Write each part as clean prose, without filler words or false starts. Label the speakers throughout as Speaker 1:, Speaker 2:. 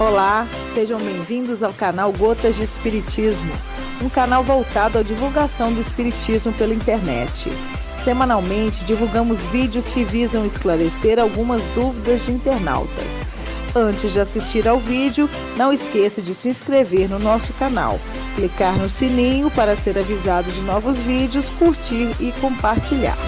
Speaker 1: Olá, sejam bem-vindos ao canal Gotas de Espiritismo, um canal voltado à divulgação do Espiritismo pela internet. Semanalmente, divulgamos vídeos que visam esclarecer algumas dúvidas de internautas. Antes de assistir ao vídeo, não esqueça de se inscrever no nosso canal, clicar no sininho para ser avisado de novos vídeos, curtir e compartilhar.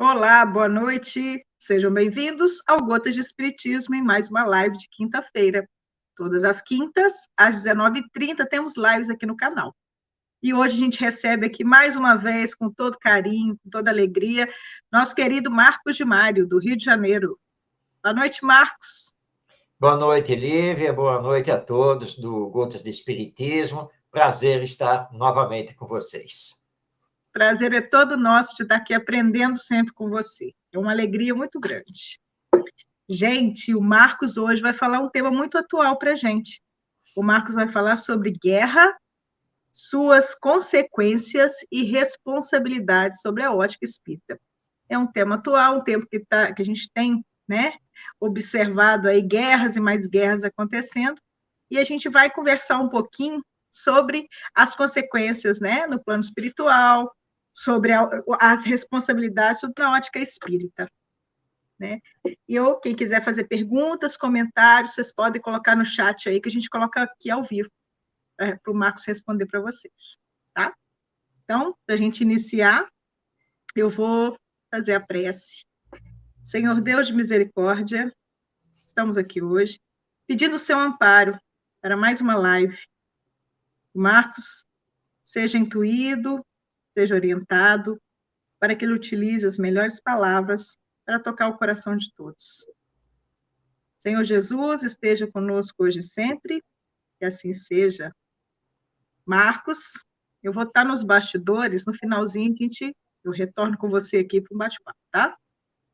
Speaker 1: Olá, boa noite, sejam bem-vindos ao Gotas de Espiritismo em mais uma live de quinta-feira. Todas as quintas, às 19h30, temos lives aqui no canal. E hoje a gente recebe aqui mais uma vez, com todo carinho, com toda alegria, nosso querido Marcos de Mário, do Rio de Janeiro. Boa noite, Marcos.
Speaker 2: Boa noite, Lívia, boa noite a todos do Gotas de Espiritismo. Prazer estar novamente com vocês.
Speaker 1: Prazer é todo nosso de estar aqui aprendendo sempre com você. É uma alegria muito grande. Gente, o Marcos hoje vai falar um tema muito atual para a gente. O Marcos vai falar sobre guerra, suas consequências e responsabilidades sobre a ótica espírita. É um tema atual, um tempo que a gente tem, né, observado aí guerras e mais guerras acontecendo, e a gente vai conversar um pouquinho sobre as consequências, né, no plano espiritual, sobre as responsabilidades sobre a ótica espírita, né? E quem quiser fazer perguntas, comentários, vocês podem colocar no chat aí, que a gente coloca aqui ao vivo, para o Marcos responder para vocês, tá? Então, para a gente iniciar, eu vou fazer a prece. Senhor Deus de misericórdia, estamos aqui hoje, pedindo o seu amparo para mais uma live. Marcos, seja intuído, seja orientado, para que ele utilize as melhores palavras para tocar o coração de todos. Senhor Jesus, esteja conosco hoje e sempre, que assim seja. Marcos, eu vou estar nos bastidores, no finalzinho, eu retorno com você aqui para o bate-papo, tá?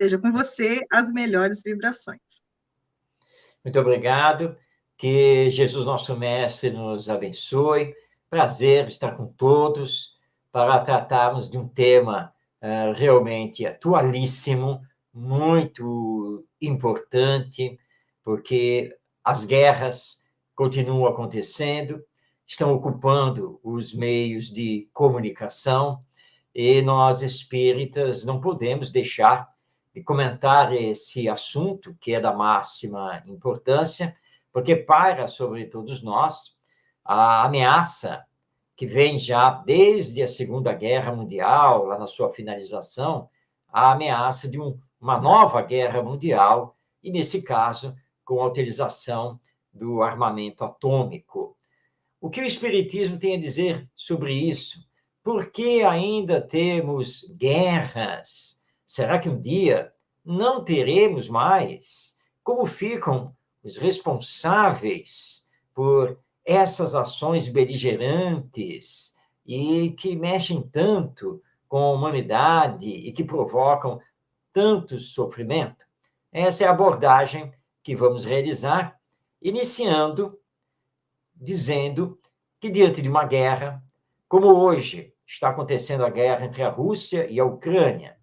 Speaker 1: Seja com você as melhores vibrações.
Speaker 2: Muito obrigado, que Jesus, nosso Mestre, nos abençoe. Prazer estar com todos para tratarmos de um tema realmente atualíssimo, muito importante, porque as guerras continuam acontecendo, estão ocupando os meios de comunicação, e nós, espíritas, não podemos deixar de comentar esse assunto, que é da máxima importância, porque paira sobre todos nós a ameaça que vem já desde a Segunda Guerra Mundial, lá na sua finalização, a ameaça de uma nova guerra mundial, e, nesse caso, com a utilização do armamento atômico. O que o Espiritismo tem a dizer sobre isso? Por que ainda temos guerras? Será que um dia não teremos mais? Como ficam os responsáveis por essas ações beligerantes e que mexem tanto com a humanidade e que provocam tanto sofrimento? Essa é a abordagem que vamos realizar, iniciando dizendo que, diante de uma guerra, como hoje está acontecendo a guerra entre a Rússia e a Ucrânia,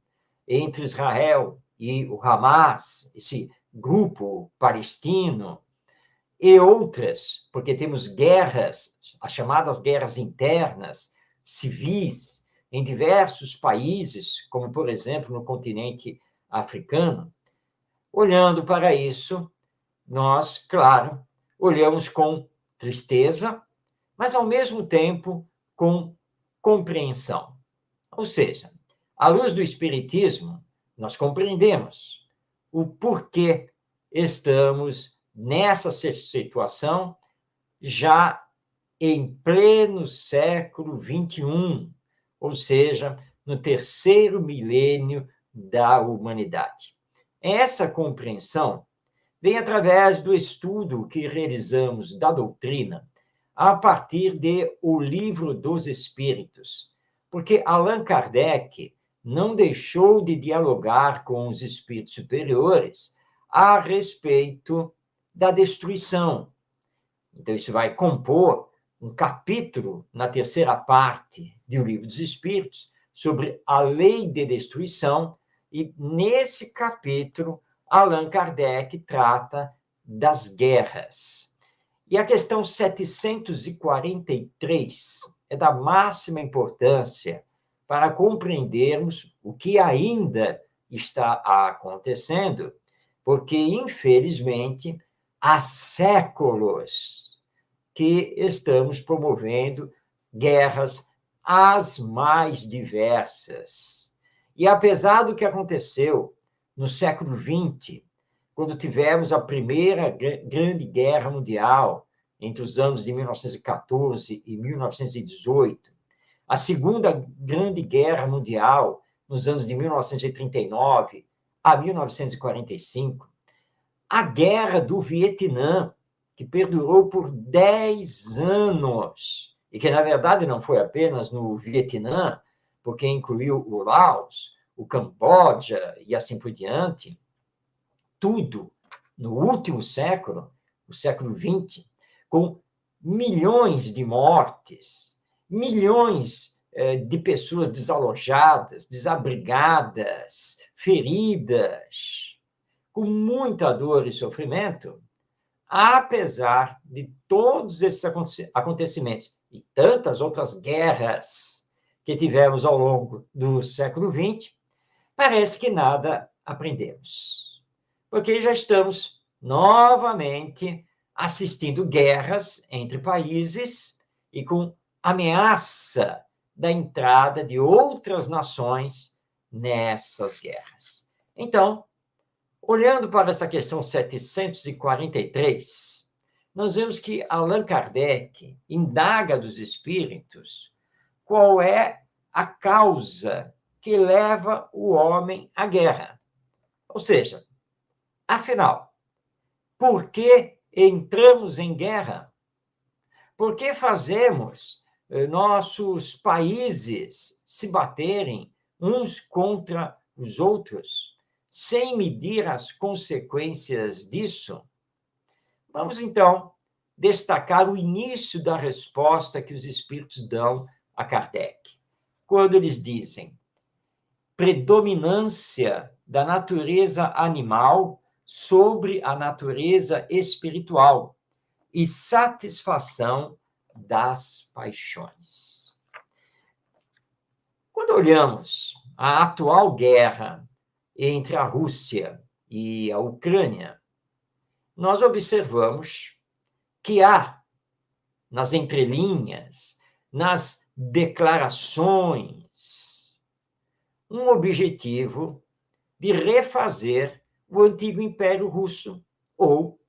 Speaker 2: entre Israel e o Hamas, esse grupo palestino, e outras, porque temos guerras, as chamadas guerras internas, civis, em diversos países, como, por exemplo, no continente africano. Olhando para isso, nós, claro, olhamos com tristeza, mas, ao mesmo tempo, com compreensão. Ou seja, à luz do Espiritismo, nós compreendemos o porquê estamos nessa situação já em pleno século XXI, ou seja, no terceiro milênio da humanidade. Essa compreensão vem através do estudo que realizamos da doutrina a partir de O Livro dos Espíritos, porque Allan Kardec não deixou de dialogar com os espíritos superiores a respeito da destruição. Então, isso vai compor um capítulo na terceira parte do Livro dos Espíritos sobre a lei de destruição, E nesse capítulo, Allan Kardec trata das guerras. E a questão 743 é da máxima importância para compreendermos o que ainda está acontecendo, porque, infelizmente, há séculos que estamos promovendo guerras as mais diversas. E apesar do que aconteceu no século XX, quando tivemos a primeira grande guerra mundial, entre os anos de 1914 e 1918, a segunda grande guerra mundial, nos anos de 1939 a 1945, a guerra do Vietnã, que perdurou por 10 anos, e que, na verdade, não foi apenas no Vietnã, porque incluiu o Laos, o Camboja e assim por diante, tudo no último século, o século XX, com milhões de mortes, milhões de pessoas desalojadas, desabrigadas, feridas, com muita dor e sofrimento, apesar de todos esses acontecimentos e tantas outras guerras que tivemos ao longo do século XX, parece que nada aprendemos. Porque já estamos novamente assistindo guerras entre países e com ameaça da entrada de outras nações nessas guerras. Então, olhando para essa questão 743, nós vemos que Allan Kardec indaga dos espíritos qual é a causa que leva o homem à guerra. Ou seja, afinal, por que entramos em guerra? Por que fazemos nossos países se baterem uns contra os outros, sem medir as consequências disso? Vamos, então, destacar o início da resposta que os espíritos dão a Kardec, quando eles dizem: predominância da natureza animal sobre a natureza espiritual e satisfação das paixões. Quando olhamos a atual guerra entre a Rússia e a Ucrânia, nós observamos que há, nas entrelinhas, nas declarações, um objetivo de refazer o antigo Império Russo ou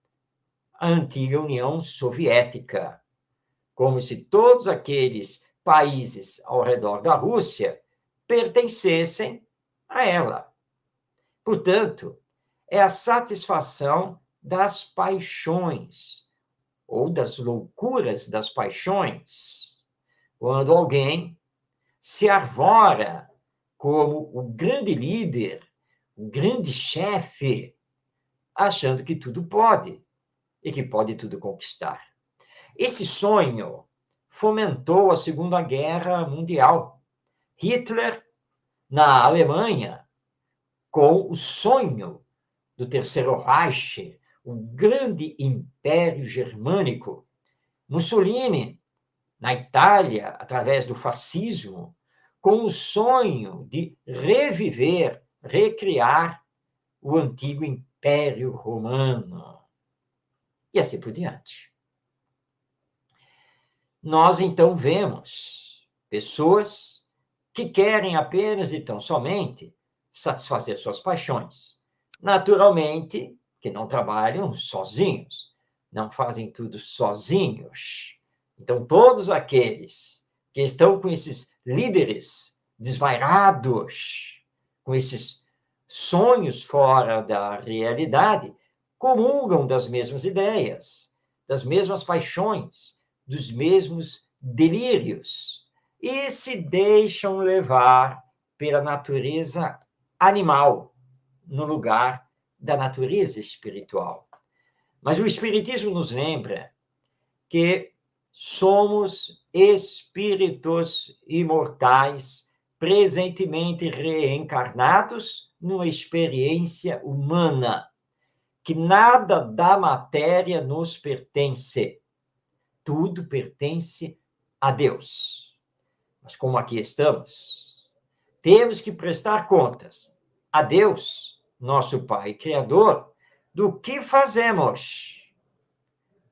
Speaker 2: a antiga União Soviética, como se todos aqueles países ao redor da Rússia pertencessem a ela. Portanto, é a satisfação das paixões, ou das loucuras das paixões, quando alguém se arvora como o grande líder, o grande chefe, achando que tudo pode e que pode tudo conquistar. Esse sonho fomentou a Segunda Guerra Mundial. Hitler, na Alemanha, com o sonho do Terceiro Reich, o grande império germânico. Mussolini, na Itália, através do fascismo, com o sonho de reviver, recriar o antigo Império Romano. E assim por diante. Nós, então, vemos pessoas que querem apenas e tão somente satisfazer suas paixões. Naturalmente, que não trabalham sozinhos, não fazem tudo sozinhos. Então, todos aqueles que estão com esses líderes desvairados, com esses sonhos fora da realidade, comungam das mesmas ideias, das mesmas paixões, dos mesmos delírios, e se deixam levar pela natureza animal, no lugar da natureza espiritual. Mas o Espiritismo nos lembra que somos espíritos imortais presentemente reencarnados numa experiência humana, que nada da matéria nos pertence. Tudo pertence a Deus. Mas como aqui estamos, temos que prestar contas a Deus, nosso Pai Criador, do que fazemos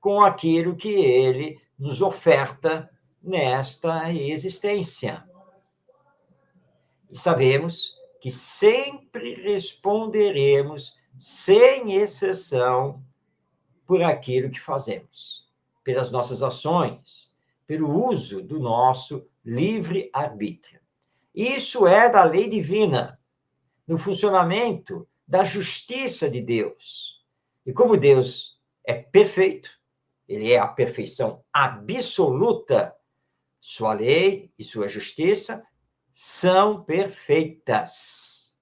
Speaker 2: com aquilo que Ele nos oferta nesta existência. E sabemos que sempre responderemos, sem exceção, por aquilo que fazemos, pelas nossas ações, pelo uso do nosso livre-arbítrio. Isso é da lei divina, no funcionamento da justiça de Deus. E como Deus é perfeito, ele é a perfeição absoluta, sua lei e sua justiça são perfeitas.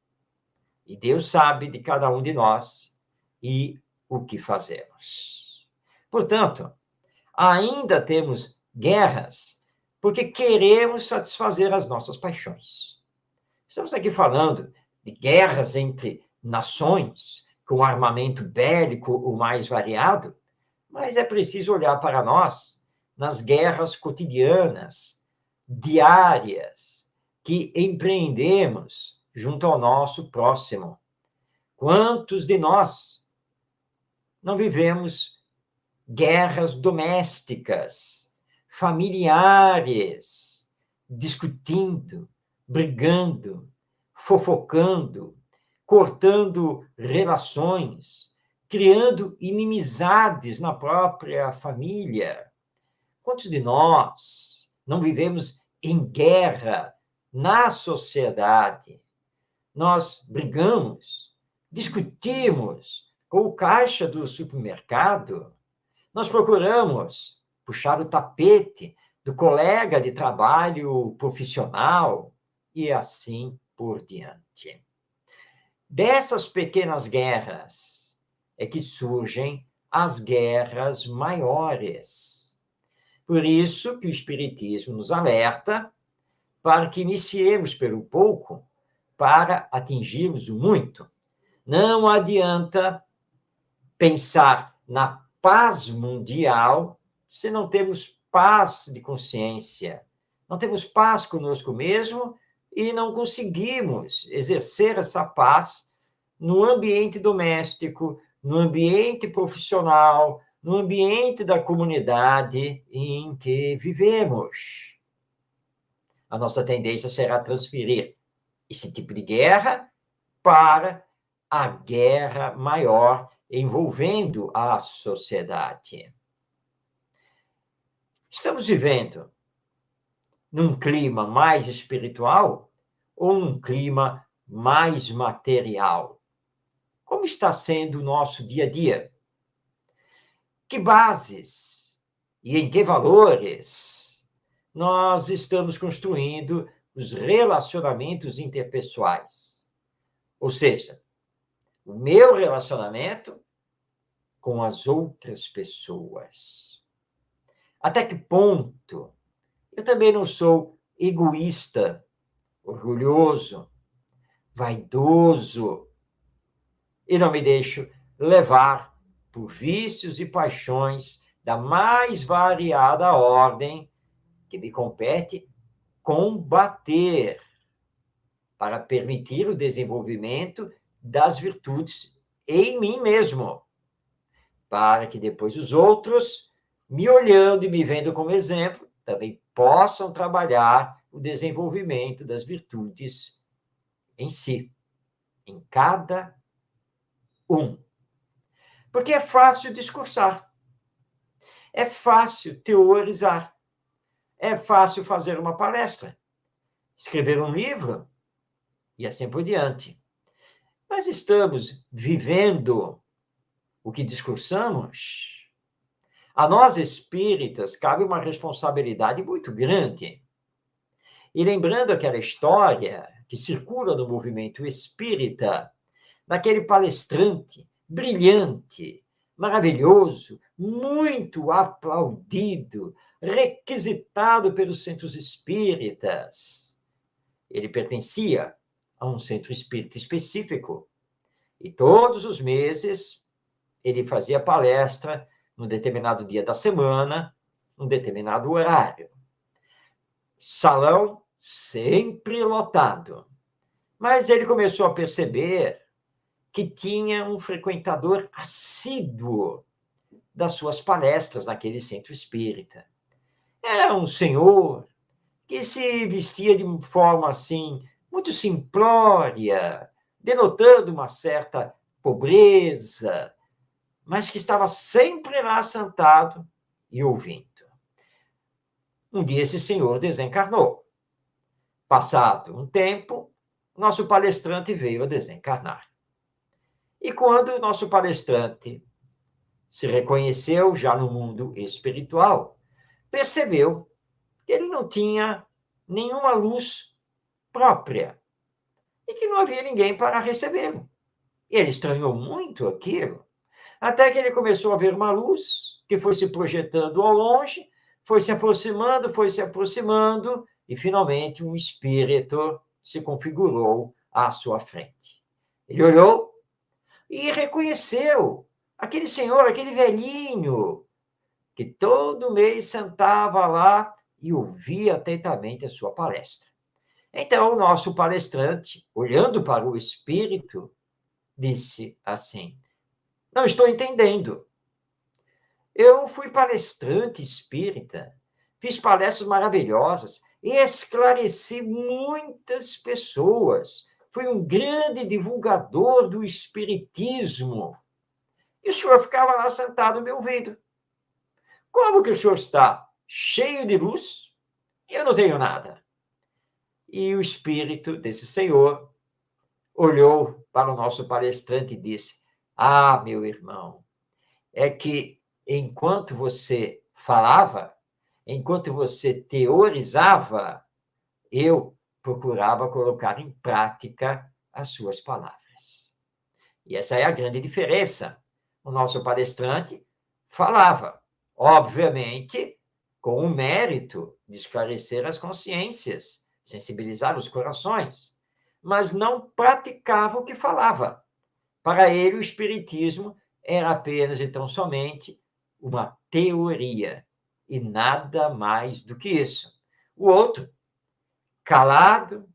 Speaker 2: E Deus sabe de cada um de nós e o que fazemos. Portanto, ainda temos guerras porque queremos satisfazer as nossas paixões. Estamos aqui falando de guerras entre nações, com armamento bélico o mais variado, mas é preciso olhar para nós nas guerras cotidianas, diárias, que empreendemos junto ao nosso próximo. Quantos de nós não vivemos guerras domésticas, familiares, discutindo, brigando, fofocando, cortando relações, criando inimizades na própria família? Quantos de nós não vivemos em guerra na sociedade? Nós brigamos, discutimos com o caixa do supermercado, nós procuramos puxar o tapete do colega de trabalho profissional e assim por diante. Dessas pequenas guerras é que surgem as guerras maiores. Por isso que o Espiritismo nos alerta para que iniciemos pelo pouco para atingirmos o muito. Não adianta pensar na paz mundial se não temos paz de consciência, não temos paz conosco mesmo e não conseguimos exercer essa paz no ambiente doméstico, no ambiente profissional, no ambiente da comunidade em que vivemos. A nossa tendência será transferir esse tipo de guerra para a guerra maior envolvendo a sociedade. Estamos vivendo num clima mais espiritual ou num clima mais material? Como está sendo o nosso dia a dia? Que bases e em que valores nós estamos construindo os relacionamentos interpessoais? Ou seja, o meu relacionamento com as outras pessoas. Até que ponto eu também não sou egoísta, orgulhoso, vaidoso e não me deixo levar por vícios e paixões da mais variada ordem que me compete combater para permitir o desenvolvimento das virtudes em mim mesmo, para que depois os outros, me olhando e me vendo como exemplo, também possam trabalhar o desenvolvimento das virtudes em si, em cada um. Porque é fácil discursar, é fácil teorizar, é fácil fazer uma palestra, escrever um livro e assim por diante. Mas estamos vivendo o que discursamos? A nós espíritas cabe uma responsabilidade muito grande. E lembrando aquela história que circula no movimento espírita, daquele palestrante brilhante, maravilhoso, muito aplaudido, requisitado pelos centros espíritas, Ele pertencia a um centro espírita específico. E todos os meses ele fazia palestra num determinado dia da semana, num determinado horário. Salão sempre lotado. Mas ele começou a perceber que tinha um frequentador assíduo das suas palestras naquele centro espírita. Era um senhor que se vestia de forma assim, muito simplória, denotando uma certa pobreza, mas que estava sempre lá sentado e ouvindo. Um dia esse senhor desencarnou. Passado um tempo, nosso palestrante veio a desencarnar. E quando o nosso palestrante se reconheceu já no mundo espiritual, percebeu que ele não tinha nenhuma luz própria e que não havia ninguém para recebê-lo. E ele estranhou muito aquilo, até que ele começou a ver uma luz que foi se projetando ao longe, foi se aproximando, e finalmente um espírito se configurou à sua frente. Ele olhou e reconheceu aquele senhor, aquele velhinho, que todo mês sentava lá e ouvia atentamente a sua palestra. Então, o nosso palestrante, olhando para o espírito, disse assim: não estou entendendo. Eu fui palestrante espírita, fiz palestras maravilhosas e esclareci muitas pessoas. Fui um grande divulgador do espiritismo. E o senhor ficava lá sentado me ouvindo. Como que o senhor está cheio de luz e eu não tenho nada? E o espírito desse senhor olhou para o nosso palestrante e disse: ah, meu irmão, é que enquanto você falava, enquanto você teorizava, eu procurava colocar em prática as suas palavras. E essa é a grande diferença. O nosso palestrante falava, obviamente, com o mérito de esclarecer as consciências, sensibilizar os corações, mas não praticava o que falava. Para ele, o espiritismo era apenas e tão somente uma teoria e nada mais do que isso. O outro, calado,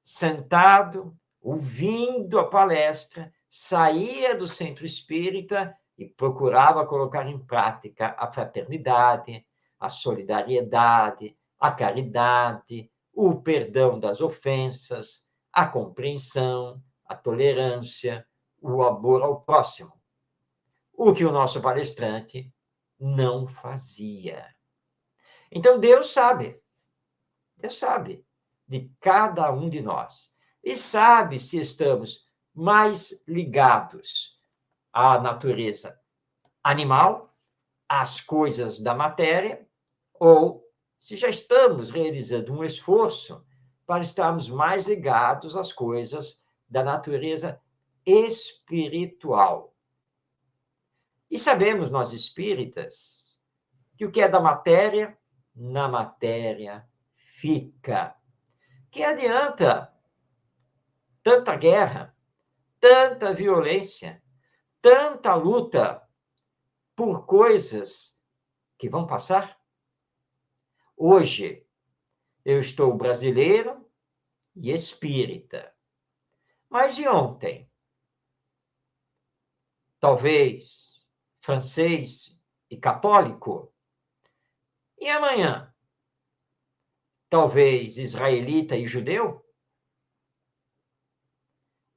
Speaker 2: sentado, ouvindo a palestra, saía do centro espírita e procurava colocar em prática a fraternidade, a solidariedade, a caridade, o perdão das ofensas, a compreensão, a tolerância, o amor ao próximo. O que o nosso palestrante não fazia. Então, Deus sabe de cada um de nós e sabe se estamos mais ligados à natureza animal, às coisas da matéria, ou se já estamos realizando um esforço para estarmos mais ligados às coisas da natureza espiritual. E sabemos, nós espíritas, que o que é da matéria, na matéria fica. Que adianta tanta guerra, tanta violência, tanta luta por coisas que vão passar? Hoje, eu estou brasileiro e espírita. Mas e ontem? Talvez francês e católico. E amanhã? Talvez israelita e judeu?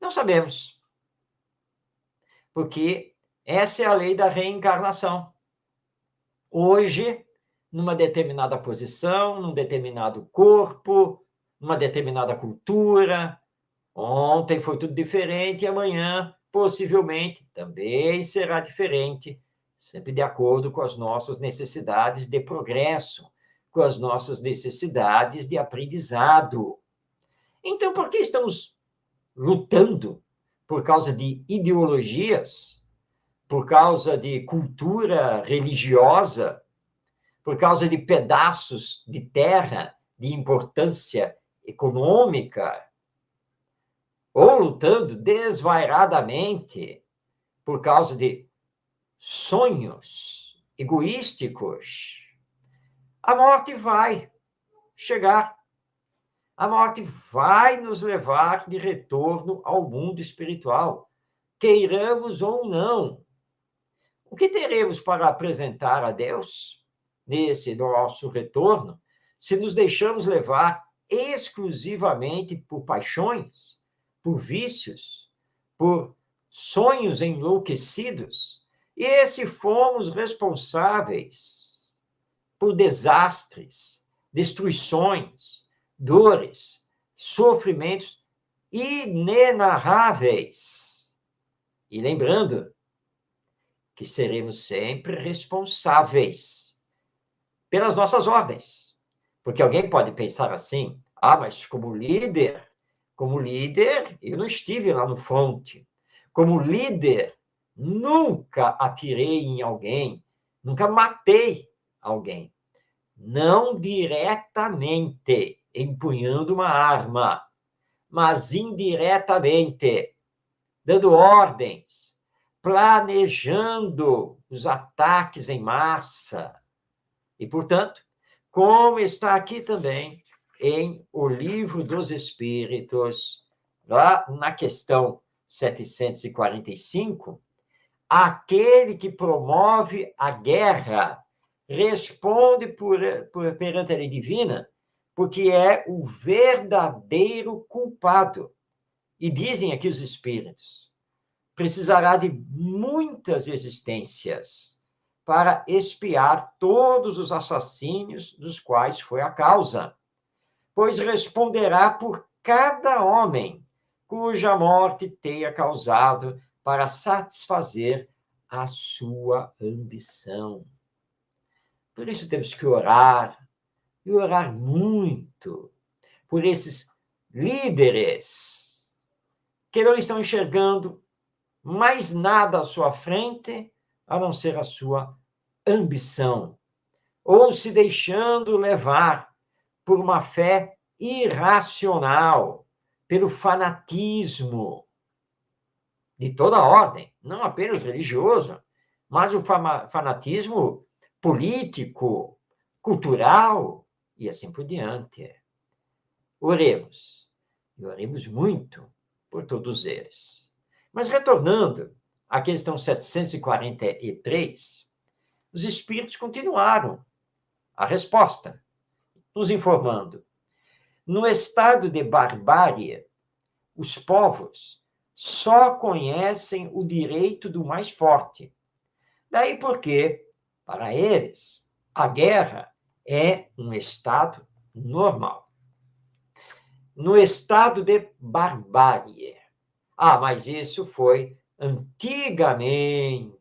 Speaker 2: Não sabemos. Porque essa é a lei da reencarnação. Hoje, numa determinada posição, num determinado corpo, numa determinada cultura. Ontem foi tudo diferente e amanhã, possivelmente, também será diferente, sempre de acordo com as nossas necessidades de progresso, com as nossas necessidades de aprendizado. Então, por que estamos lutando por causa de ideologias, por causa de cultura religiosa, por causa de pedaços de terra de importância econômica, ou lutando desvairadamente por causa de sonhos egoísticos, a morte vai chegar. A morte vai nos levar de retorno ao mundo espiritual, queiramos ou não. O que teremos para apresentar a Deus nesse nosso retorno, se nos deixamos levar exclusivamente por paixões, por vícios, por sonhos enlouquecidos? E se fomos responsáveis por desastres, destruições, dores, sofrimentos inenarráveis. E lembrando que seremos sempre responsáveis pelas nossas ordens. Porque alguém pode pensar assim, mas como líder, eu não estive lá no fronte. Como líder, nunca atirei em alguém, nunca matei alguém. Não diretamente, empunhando uma arma, mas indiretamente, dando ordens, planejando os ataques em massa. E, portanto, como está aqui também em O Livro dos Espíritos, lá na questão 745, aquele que promove a guerra responde perante a lei divina, porque é o verdadeiro culpado. E dizem aqui os espíritos, precisará de muitas existências para expiar todos os assassínios dos quais foi a causa, pois responderá por cada homem cuja morte tenha causado para satisfazer a sua ambição. Por isso temos que orar, e orar muito, por esses líderes que não estão enxergando mais nada à sua frente, a não ser a sua ambição, ou se deixando levar por uma fé irracional, pelo fanatismo de toda ordem, não apenas religioso, mas o fanatismo político, cultural e assim por diante. Oremos, e oremos muito por todos eles. Mas retornando à questão 743, os espíritos continuaram a resposta, nos informando. No estado de barbárie, os povos só conhecem o direito do mais forte. Daí porque, para eles, a guerra é um estado normal. No estado de barbárie. Mas isso foi antigamente.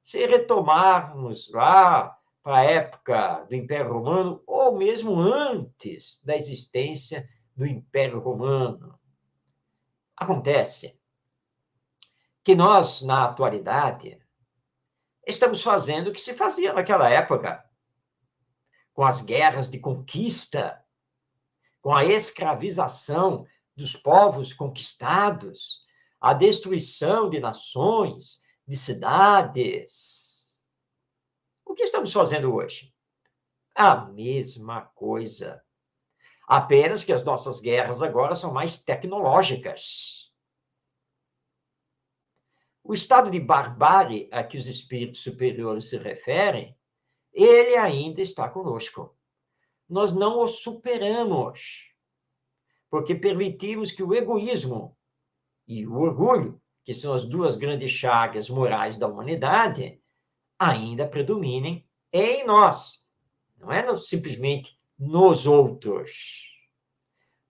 Speaker 2: Se retomarmos lá para a época do Império Romano, ou mesmo antes da existência do Império Romano, acontece que nós, na atualidade, estamos fazendo o que se fazia naquela época, com as guerras de conquista, com a escravização dos povos conquistados, a destruição de nações, de cidades. O que estamos fazendo hoje? A mesma coisa. Apenas que as nossas guerras agora são mais tecnológicas. O estado de barbárie a que os espíritos superiores se referem, ele ainda está conosco. Nós não o superamos, porque permitimos que o egoísmo e o orgulho, que são as duas grandes chagas morais da humanidade, ainda predominem em nós. Não é simplesmente nos outros.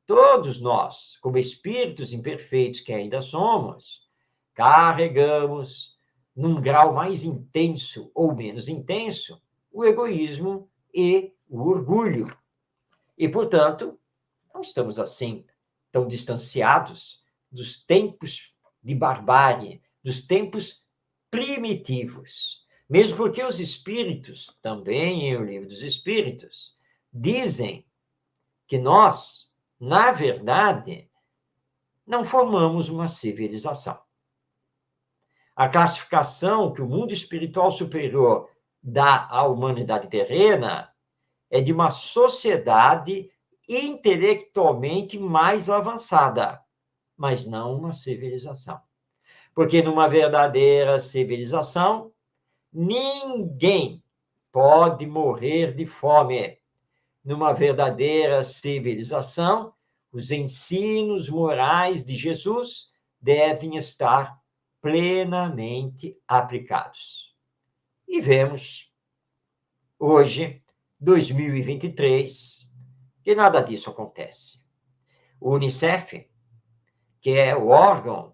Speaker 2: Todos nós, como espíritos imperfeitos que ainda somos, carregamos, num grau mais intenso ou menos intenso, o egoísmo e o orgulho. E, portanto, não estamos assim tão distanciados dos tempos de barbárie, dos tempos primitivos. Mesmo porque os espíritos, também em O Livro dos Espíritos, dizem que nós na verdade, não formamos uma civilização. A classificação que o mundo espiritual superior dá à humanidade terrena é de uma sociedade intelectualmente mais avançada, mas não uma civilização. Porque numa verdadeira civilização, ninguém pode morrer de fome. Numa verdadeira civilização, os ensinos morais de Jesus devem estar plenamente aplicados. E vemos, hoje, 2023, que nada disso acontece. O UNICEF, que é o órgão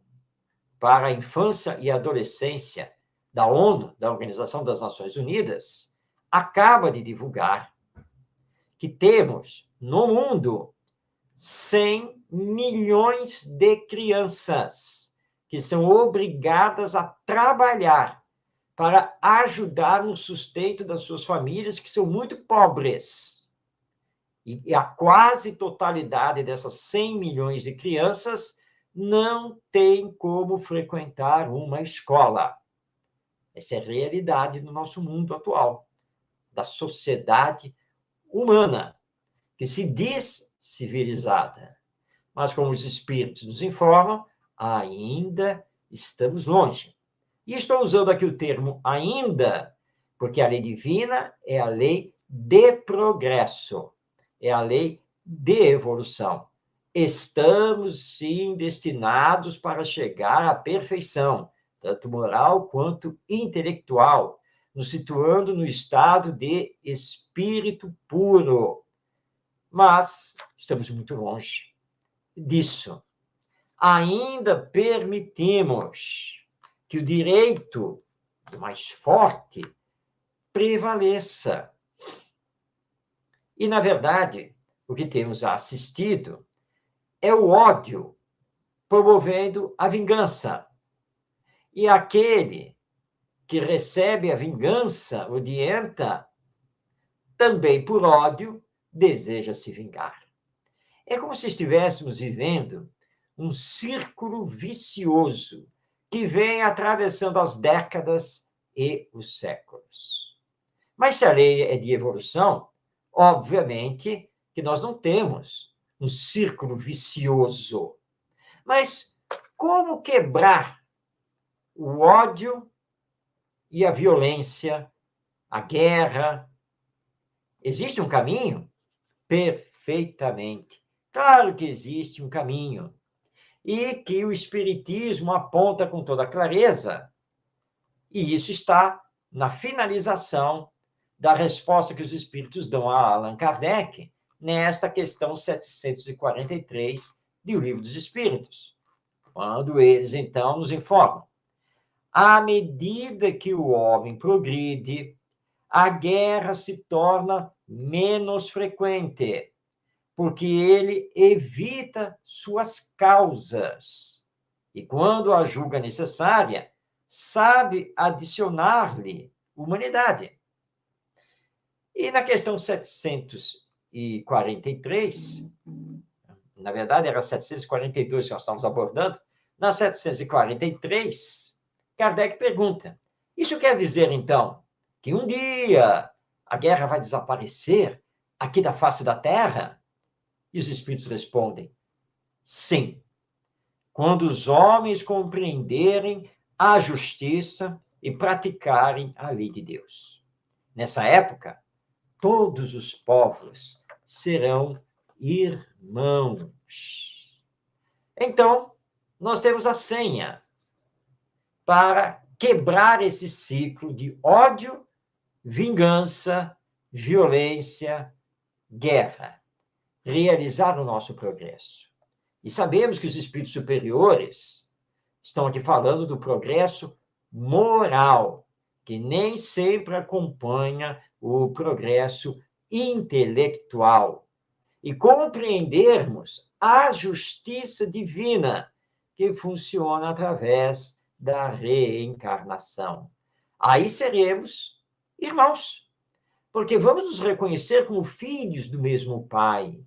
Speaker 2: para a infância e adolescência da ONU, da Organização das Nações Unidas, acaba de divulgar que temos no mundo 100 milhões de crianças que são obrigadas a trabalhar para ajudar no sustento das suas famílias, que são muito pobres. E a quase totalidade dessas 100 milhões de crianças não tem como frequentar uma escola. Essa é a realidade do nosso mundo atual, da sociedade humana, que se diz civilizada. Mas, como os espíritos nos informam, ainda estamos longe. E estou usando aqui o termo ainda, porque a lei divina é a lei de progresso, é a lei de evolução. Estamos, sim, destinados para chegar à perfeição, tanto moral quanto intelectual, nos situando no estado de espírito puro. Mas estamos muito longe disso. Ainda permitimos que o direito do mais forte prevaleça. E, na verdade, o que temos assistido é o ódio promovendo a vingança. E aquele que recebe a vingança odienta, também por ódio, deseja se vingar. É como se estivéssemos vivendo um círculo vicioso que vem atravessando as décadas e os séculos. Mas se a lei é de evolução, obviamente que nós não temos um círculo vicioso. Mas como quebrar o ódio e a violência, a guerra? Existe um caminho? Perfeitamente. Claro que existe um caminho. E que o Espiritismo aponta com toda clareza. E isso está na finalização da resposta que os Espíritos dão a Allan Kardec nesta questão 743 do Livro dos Espíritos. Quando eles, então, nos informam. À medida que o homem progride, a guerra se torna menos frequente, porque ele evita suas causas. E quando a julga necessária, sabe adicionar-lhe humanidade. E na questão 743, na verdade era 742 que nós estamos abordando, na 743, Kardec pergunta, isso quer dizer, então, que um dia a guerra vai desaparecer aqui da face da Terra? E os espíritos respondem, sim, quando os homens compreenderem a justiça e praticarem a lei de Deus. Nessa época, todos os povos serão irmãos. Então, nós temos a senha para quebrar esse ciclo de ódio, vingança, violência, guerra. Realizar o nosso progresso. E sabemos que os espíritos superiores estão aqui falando do progresso moral, que nem sempre acompanha o progresso intelectual. E compreendermos a justiça divina que funciona através da reencarnação. Aí seremos irmãos, porque vamos nos reconhecer como filhos do mesmo Pai.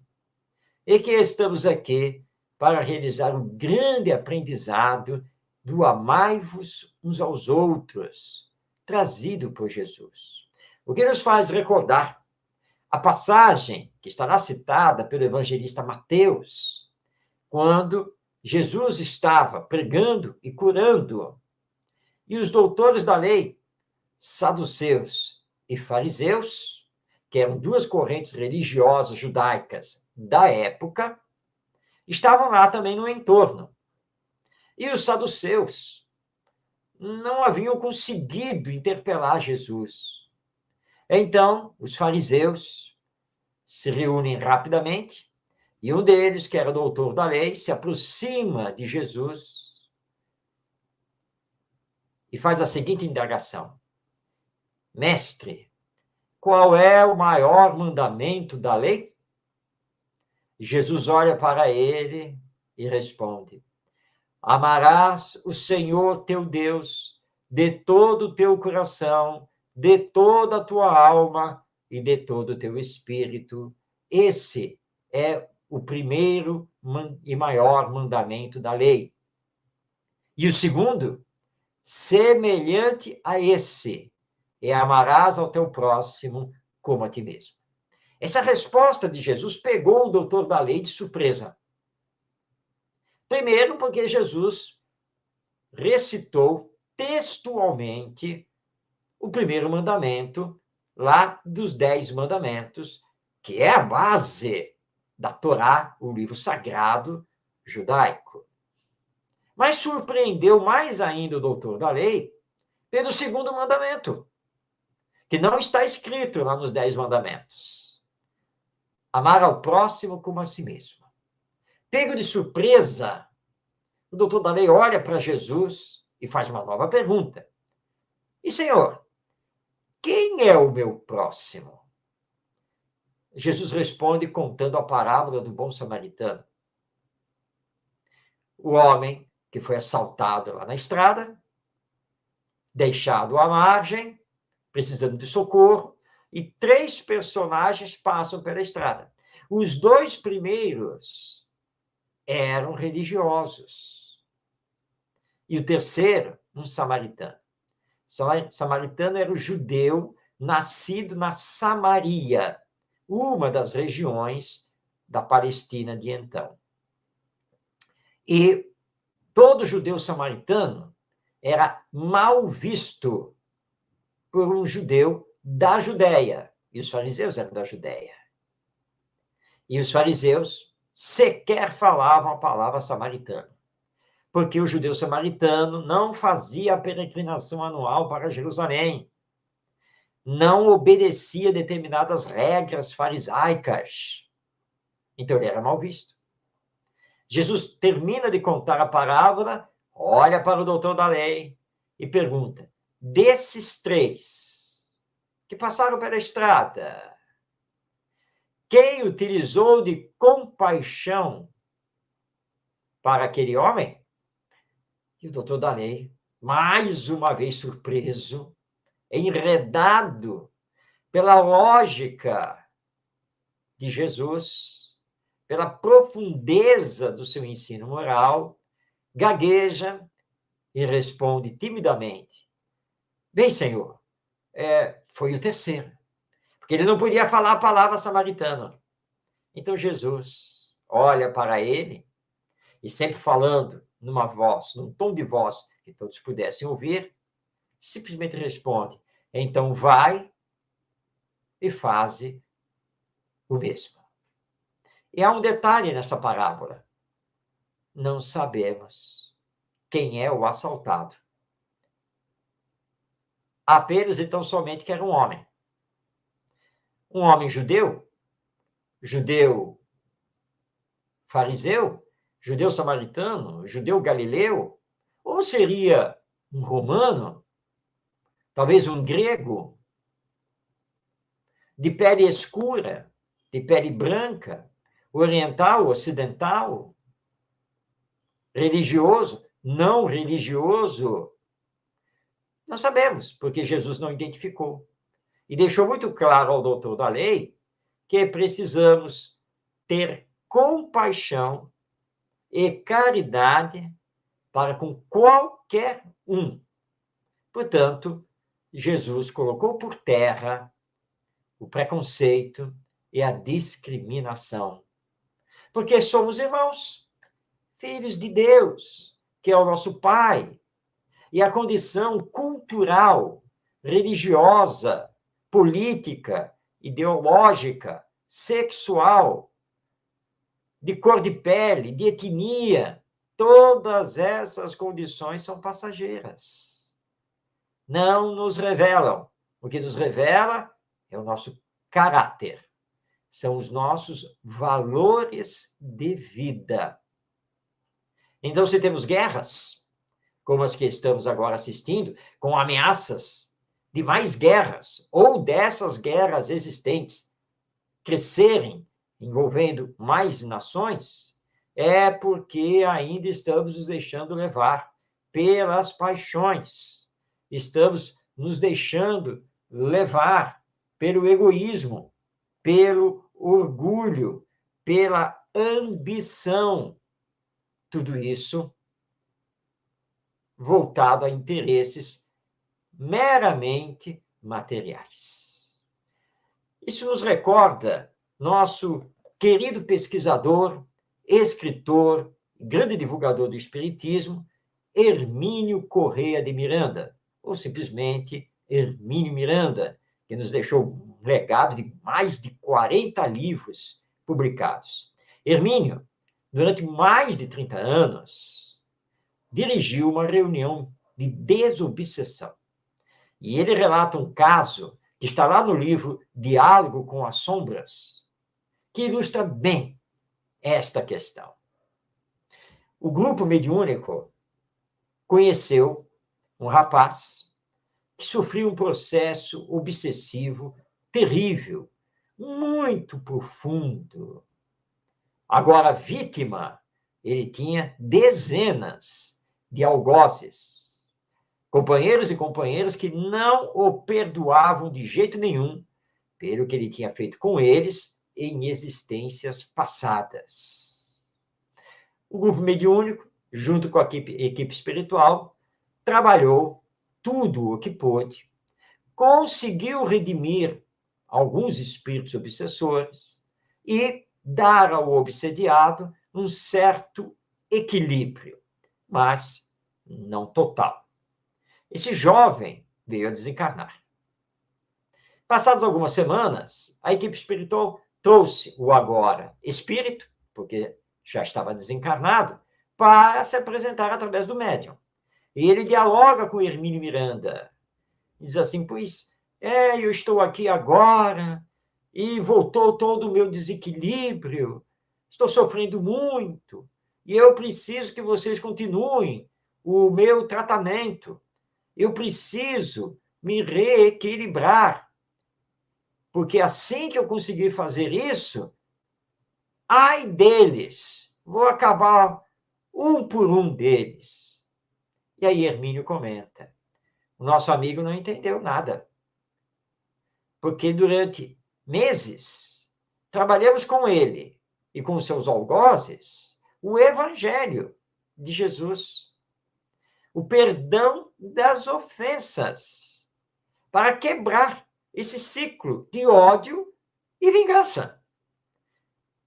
Speaker 2: e que estamos aqui para realizar um grande aprendizado do amai-vos uns aos outros, trazido por Jesus. O que nos faz recordar a passagem que estará citada pelo evangelista Mateus, quando Jesus estava pregando e curando, e os doutores da lei, saduceus e fariseus, que eram duas correntes religiosas judaicas da época, estavam lá também no entorno. E os saduceus não haviam conseguido interpelar Jesus. Então, os fariseus se reúnem rapidamente, e um deles, que era doutor da lei, se aproxima de Jesus e faz a seguinte indagação: Mestre, qual é o maior mandamento da lei? Jesus olha para ele e responde: Amarás o Senhor teu Deus de todo o teu coração, de toda a tua alma e de todo o teu espírito. Esse é o primeiro e maior mandamento da lei. E o segundo, semelhante a esse, é amarás ao teu próximo como a ti mesmo. Essa resposta de Jesus pegou o doutor da lei de surpresa. Primeiro, porque Jesus recitou textualmente o primeiro mandamento, lá dos 10 mandamentos, que é a base da Torá, o livro sagrado judaico. Mas surpreendeu mais ainda o doutor da lei pelo segundo mandamento, que não está escrito lá nos 10 mandamentos. Amar ao próximo como a si mesmo. Pego de surpresa, o doutor da lei olha para Jesus e faz uma nova pergunta. E, Senhor, quem é o meu próximo? Jesus responde contando a parábola do bom samaritano. O homem que foi assaltado lá na estrada, deixado à margem, precisando de socorro, e 3 personagens passam pela estrada. Os 2 primeiros eram religiosos. E o terceiro, um samaritano. Samaritano era o judeu nascido na Samaria, uma das regiões da Palestina de então. E todo judeu samaritano era mal visto por um judeu da Judéia. E os fariseus eram da Judéia. E os fariseus sequer falavam a palavra samaritano, porque o judeu samaritano não fazia a peregrinação anual para Jerusalém, não obedecia determinadas regras farisaicas. Então ele era mal visto. Jesus termina de contar a parábola, olha para o doutor da lei e pergunta: desses 3 que passaram pela estrada, quem utilizou de compaixão para aquele homem? E o doutor da lei, mais uma vez surpreso, enredado pela lógica de Jesus, pela profundeza do seu ensino moral, gagueja e responde timidamente: bem, Senhor, foi o terceiro, porque ele não podia falar a palavra samaritana. Então Jesus olha para ele e, sempre falando numa voz, num tom de voz que todos pudessem ouvir, simplesmente responde: então vai e faze o mesmo. E há um detalhe nessa parábola: não sabemos quem é o assaltado. Apenas então somente que era um homem judeu fariseu, judeu samaritano, judeu galileu, ou seria um romano, talvez um grego, de pele escura, de pele branca, oriental, ocidental, religioso, não religioso. Não sabemos, porque Jesus não identificou. E deixou muito claro ao doutor da lei que precisamos ter compaixão e caridade para com qualquer um. Portanto, Jesus colocou por terra o preconceito e a discriminação. Porque somos irmãos, filhos de Deus, que é o nosso Pai. E a condição cultural, religiosa, política, ideológica, sexual, de cor de pele, de etnia, todas essas condições são passageiras. Não nos revelam. O que nos revela é o nosso caráter. São os nossos valores de vida. Então, se temos guerras, como as que estamos agora assistindo, com ameaças de mais guerras, ou dessas guerras existentes crescerem, envolvendo mais nações, é porque ainda estamos nos deixando levar pelas paixões. Estamos nos deixando levar pelo egoísmo, pelo orgulho, pela ambição. Tudo isso voltado a interesses meramente materiais. Isso nos recorda nosso querido pesquisador, escritor, grande divulgador do Espiritismo, Hermínio Corrêa de Miranda, ou simplesmente Hermínio Miranda, que nos deixou um legado de mais de 40 livros publicados. Hermínio, durante mais de 30 anos, dirigiu uma reunião de desobsessão. E ele relata um caso que está lá no livro Diálogo com as Sombras, que ilustra bem esta questão. O grupo mediúnico conheceu um rapaz que sofreu um processo obsessivo terrível, muito profundo. Agora, vítima, ele tinha dezenas de algozes, companheiros e companheiras que não o perdoavam de jeito nenhum pelo que ele tinha feito com eles em existências passadas. O grupo mediúnico, junto com a equipe espiritual, trabalhou tudo o que pôde, conseguiu redimir alguns espíritos obsessores e dar ao obsediado um certo equilíbrio, mas não total. Esse jovem veio a desencarnar. Passadas algumas semanas, a equipe espiritual trouxe o agora espírito, porque já estava desencarnado, para se apresentar através do médium. E ele dialoga com Hermínio Miranda. Diz assim, pois, eu estou aqui agora e voltou todo o meu desequilíbrio, estou sofrendo muito e eu preciso que vocês continuem o meu tratamento. Eu preciso me reequilibrar, porque assim que eu conseguir fazer isso, ai deles, vou acabar um por um deles. E aí Hermínio comenta, o nosso amigo não entendeu nada, porque durante meses trabalhamos com ele e com seus algozes o evangelho de Jesus, o perdão das ofensas, para quebrar esse ciclo de ódio e vingança.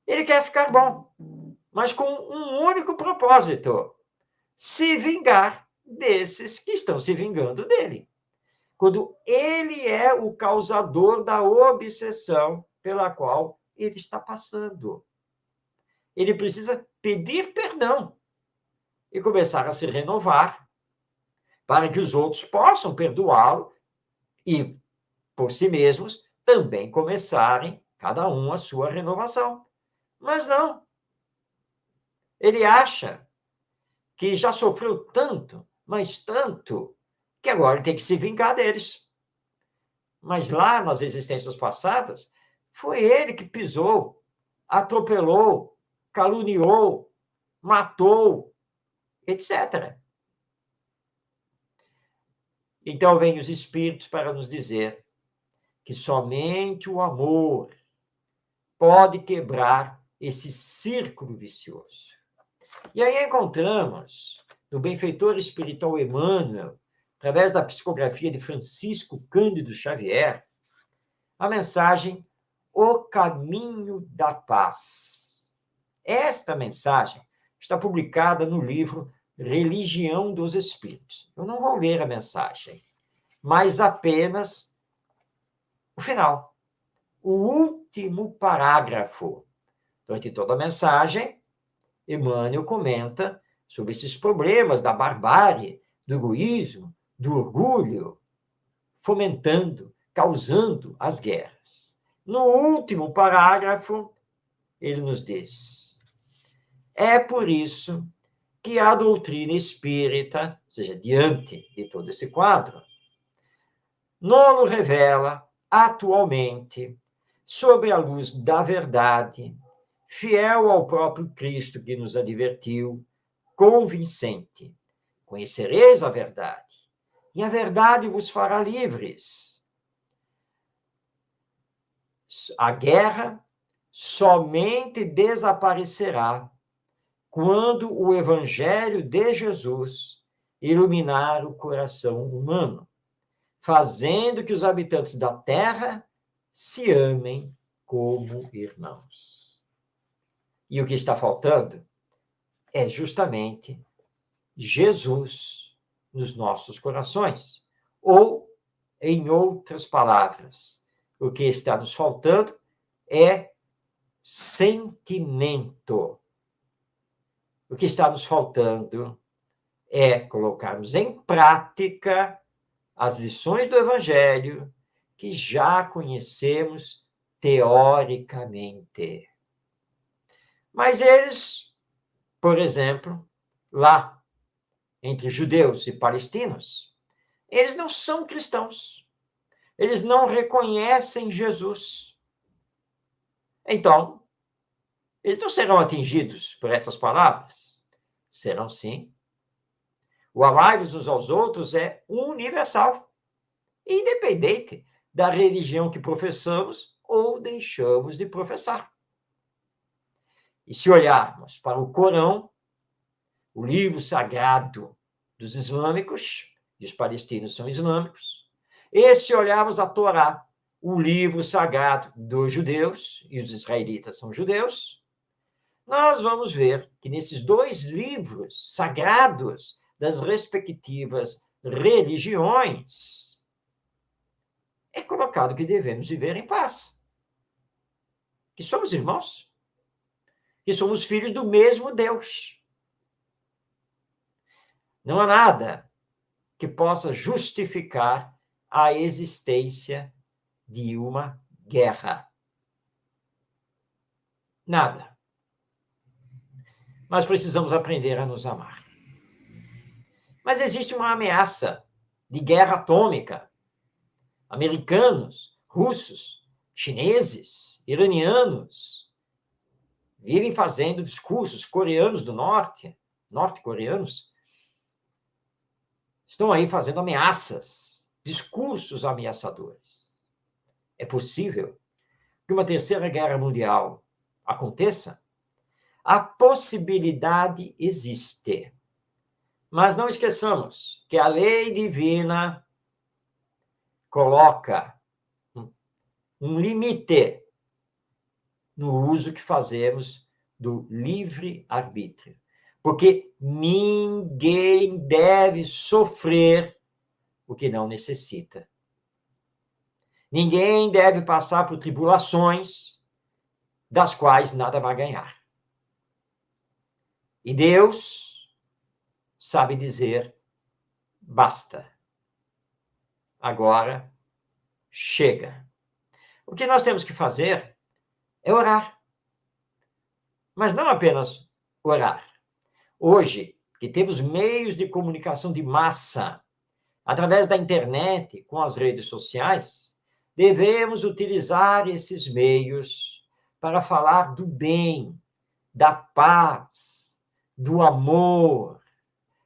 Speaker 2: Ele quer ficar bom, mas com um único propósito: se vingar desses que estão se vingando dele. Quando ele é o causador da obsessão pela qual ele está passando. Ele precisa pedir perdão e começar a se renovar para que os outros possam perdoá-lo e, por si mesmos, também começarem, cada um, a sua renovação. Mas não. Ele acha que já sofreu tanto, mas tanto, que agora ele tem que se vingar deles. Mas lá, nas existências passadas, foi ele que pisou, atropelou, caluniou, matou, etc. Então, vêm os espíritos para nos dizer que somente o amor pode quebrar esse círculo vicioso. E aí encontramos no benfeitor espiritual Emmanuel, através da psicografia de Francisco Cândido Xavier, a mensagem O Caminho da Paz. Esta mensagem está publicada no livro Religião dos Espíritos. Eu não vou ler a mensagem, mas apenas o final, o último parágrafo. Durante toda a mensagem, Emmanuel comenta sobre esses problemas da barbárie, do egoísmo, do orgulho, fomentando, causando as guerras. No último parágrafo, ele nos diz: é por isso que a doutrina espírita, ou seja, diante de todo esse quadro, nos revela atualmente, sob a luz da verdade, fiel ao próprio Cristo que nos advertiu, convincente: conhecereis a verdade, e a verdade vos fará livres. A guerra somente desaparecerá quando o Evangelho de Jesus iluminar o coração humano, fazendo que os habitantes da terra se amem como irmãos. E o que está faltando é justamente Jesus nos nossos corações. Ou, em outras palavras, o que está nos faltando é sentimento. O que está nos faltando é colocarmos em prática as lições do Evangelho que já conhecemos teoricamente. Mas eles, por exemplo, lá entre judeus e palestinos, eles não são cristãos. Eles não reconhecem Jesus. Então, eles não serão atingidos por essas palavras? Serão sim. O amar-vos uns aos outros é universal, independente da religião que professamos ou deixamos de professar. E se olharmos para o Corão, o livro sagrado dos islâmicos, e os palestinos são islâmicos, e se olharmos a Torá, o livro sagrado dos judeus, e os israelitas são judeus, nós vamos ver que nesses dois livros sagrados das respectivas religiões é colocado que devemos viver em paz, que somos irmãos, que somos filhos do mesmo Deus. Não há nada que possa justificar a existência de uma guerra. Nada. Nós precisamos aprender a nos amar. Mas existe uma ameaça de guerra atômica. Americanos, russos, chineses, iranianos vivem fazendo discursos, coreanos do norte, norte-coreanos, estão aí fazendo ameaças, discursos ameaçadores. É possível que uma terceira guerra mundial aconteça? A possibilidade existe. Mas não esqueçamos que a lei divina coloca um limite no uso que fazemos do livre-arbítrio. Porque ninguém deve sofrer o que não necessita. Ninguém deve passar por tribulações das quais nada vai ganhar. E Deus sabe dizer: basta. Agora chega. O que nós temos que fazer é orar. Mas não apenas orar. Hoje, que temos meios de comunicação de massa, através da internet, com as redes sociais, devemos utilizar esses meios para falar do bem, da paz, do amor,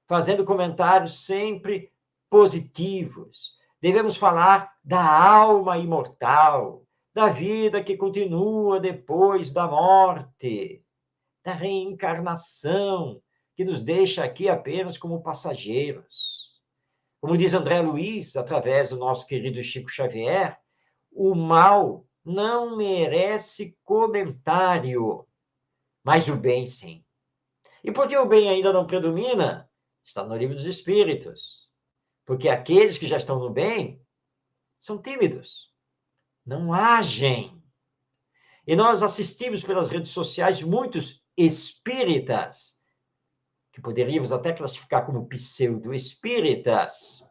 Speaker 2: fazendo comentários sempre positivos. Devemos falar da alma imortal, da vida que continua depois da morte, da reencarnação, que nos deixa aqui apenas como passageiros. Como diz André Luiz, através do nosso querido Chico Xavier, o mal não merece comentário, mas o bem sim. E por que o bem ainda não predomina? Está no Livro dos Espíritos. Porque aqueles que já estão no bem são tímidos, não agem. E nós assistimos pelas redes sociais muitos espíritas, que poderíamos até classificar como pseudo-espíritas,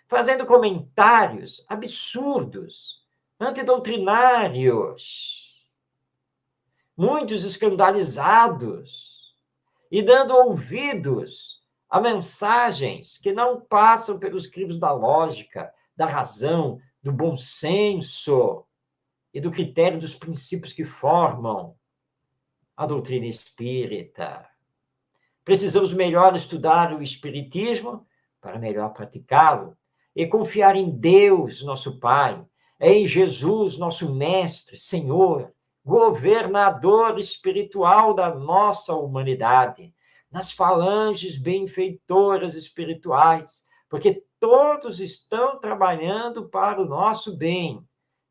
Speaker 2: fazendo comentários absurdos, antidoutrinários, muitos escandalizados, e dando ouvidos a mensagens que não passam pelos crivos da lógica, da razão, do bom senso e do critério dos princípios que formam a doutrina espírita. Precisamos melhor estudar o espiritismo para melhor praticá-lo e confiar em Deus, nosso Pai, em Jesus, nosso Mestre, Senhor, governador espiritual da nossa humanidade, nas falanges benfeitoras espirituais, porque todos estão trabalhando para o nosso bem,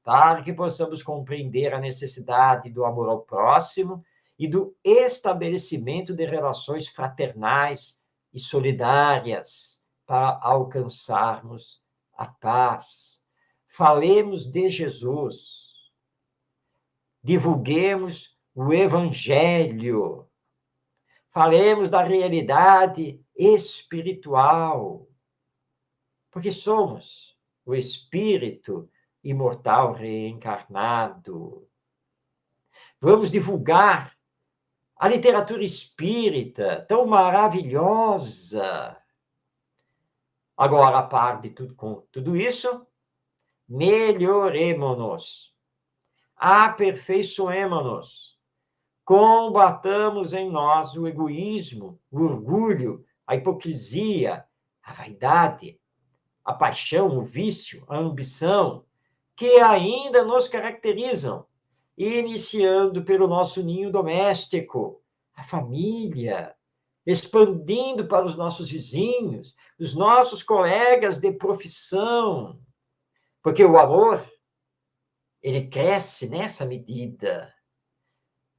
Speaker 2: para que possamos compreender a necessidade do amor ao próximo e do estabelecimento de relações fraternais e solidárias para alcançarmos a paz. Falemos de Jesus, divulguemos o Evangelho, falemos da realidade espiritual, porque somos o Espírito imortal reencarnado. Vamos divulgar a literatura espírita, tão maravilhosa. Agora, a par de tudo isso, melhoremo-nos, aperfeiçoemo-nos, combatamos em nós o egoísmo, o orgulho, a hipocrisia, a vaidade, a paixão, o vício, a ambição, que ainda nos caracterizam, iniciando pelo nosso ninho doméstico, a família, expandindo para os nossos vizinhos, os nossos colegas de profissão, porque o amor, ele cresce nessa medida.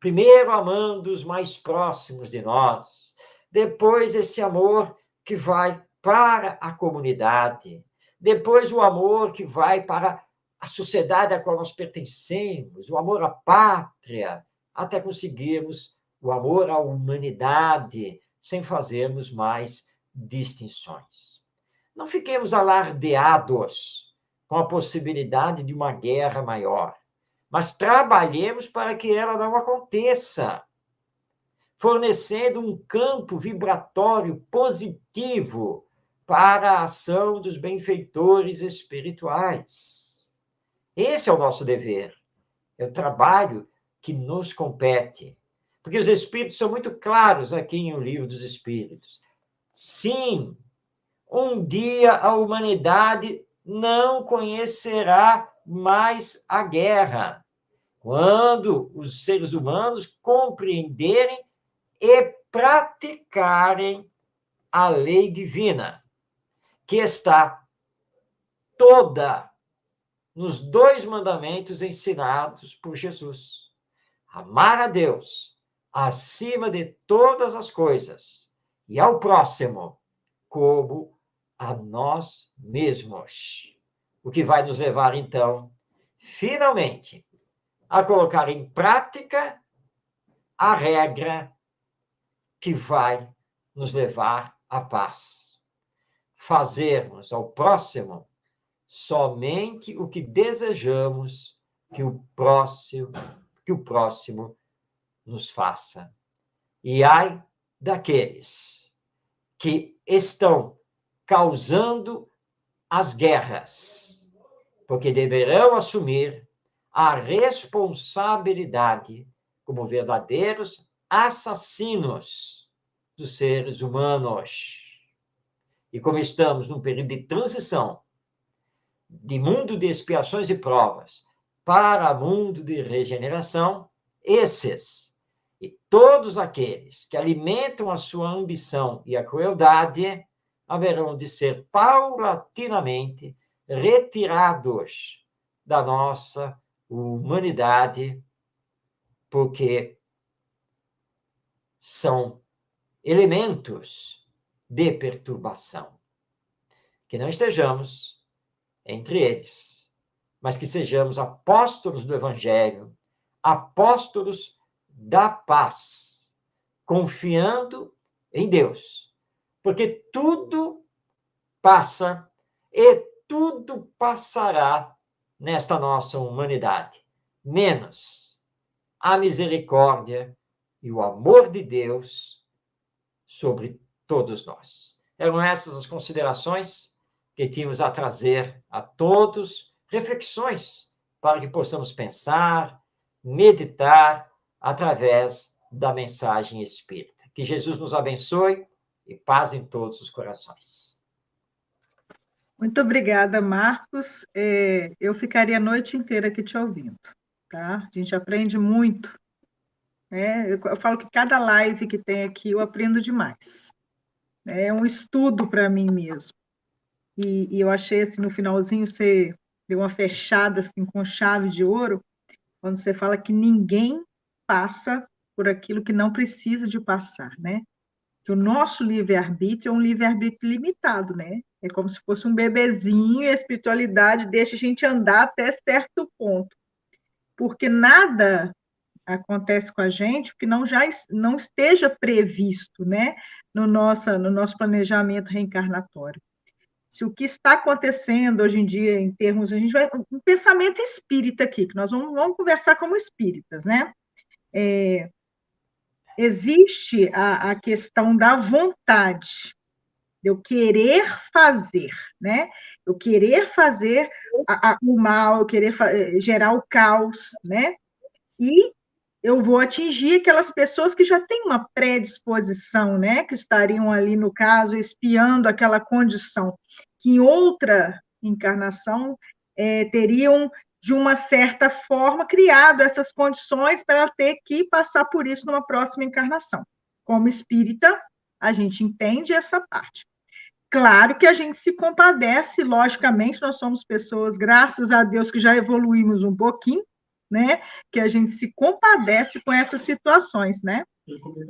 Speaker 2: Primeiro amando os mais próximos de nós, depois esse amor que vai para a comunidade, depois o amor que vai para a sociedade a qual nós pertencemos, o amor à pátria, até conseguirmos o amor à humanidade, sem fazermos mais distinções. Não fiquemos alardeados com a possibilidade de uma guerra maior, mas trabalhemos para que ela não aconteça, fornecendo um campo vibratório positivo para a ação dos benfeitores espirituais. Esse é o nosso dever, é o trabalho que nos compete. Porque os Espíritos são muito claros aqui no Livro dos Espíritos. Sim, um dia a humanidade não conhecerá mais a guerra, quando os seres humanos compreenderem e praticarem a lei divina, que está toda nos 2 mandamentos ensinados por Jesus. Amar a Deus acima de todas as coisas e ao próximo como a nós mesmos. O que vai nos levar, então, finalmente, a colocar em prática a regra que vai nos levar à paz. Fazermos ao próximo somente o que desejamos que o próximo nos faça. E ai daqueles que estão causando as guerras, porque deverão assumir a responsabilidade como verdadeiros assassinos dos seres humanos. E como estamos num período de transição, de mundo de expiações e provas, para mundo de regeneração, esses e todos aqueles que alimentam a sua ambição e a crueldade haverão de ser paulatinamente retirados da nossa humanidade, porque são elementos de perturbação. Que não estejamos entre eles, mas que sejamos apóstolos do Evangelho, apóstolos da paz, confiando em Deus, porque tudo passa e tudo passará nesta nossa humanidade, menos a misericórdia e o amor de Deus sobre todos nós. Eram essas as considerações que tínhamos a trazer a todos, reflexões para que possamos pensar, meditar através da mensagem espírita. Que Jesus nos abençoe e paz em todos os corações.
Speaker 1: Muito obrigada, Marcos. Eu ficaria a noite inteira aqui te ouvindo, tá? A gente aprende muito. Eu falo que cada live que tem aqui eu aprendo demais. É um estudo para mim mesmo. E eu achei, assim, no finalzinho, você deu uma fechada assim, com chave de ouro, quando você fala que ninguém passa por aquilo que não precisa de passar, né? Que o nosso livre-arbítrio é um livre-arbítrio limitado, né? É como se fosse um bebezinho e a espiritualidade deixa a gente andar até certo ponto. Porque nada acontece com a gente que não esteja previsto, né? No nosso planejamento reencarnatório. Se o que está acontecendo hoje em dia, em termos, a gente vai, um pensamento espírita aqui, que nós vamos conversar como espíritas, né? Existe a questão da vontade, de eu querer fazer, né? Eu querer fazer o mal, eu querer gerar o caos, né? E eu vou atingir aquelas pessoas que já têm uma predisposição, né? Que estariam ali, no caso, espiando aquela condição, que em outra encarnação teriam, de uma certa forma, criado essas condições para ela ter que passar por isso numa próxima encarnação. Como espírita, a gente entende essa parte. Claro que a gente se compadece, logicamente, nós somos pessoas, graças a Deus, que já evoluímos um pouquinho, né? Que a gente se compadece com essas situações, né?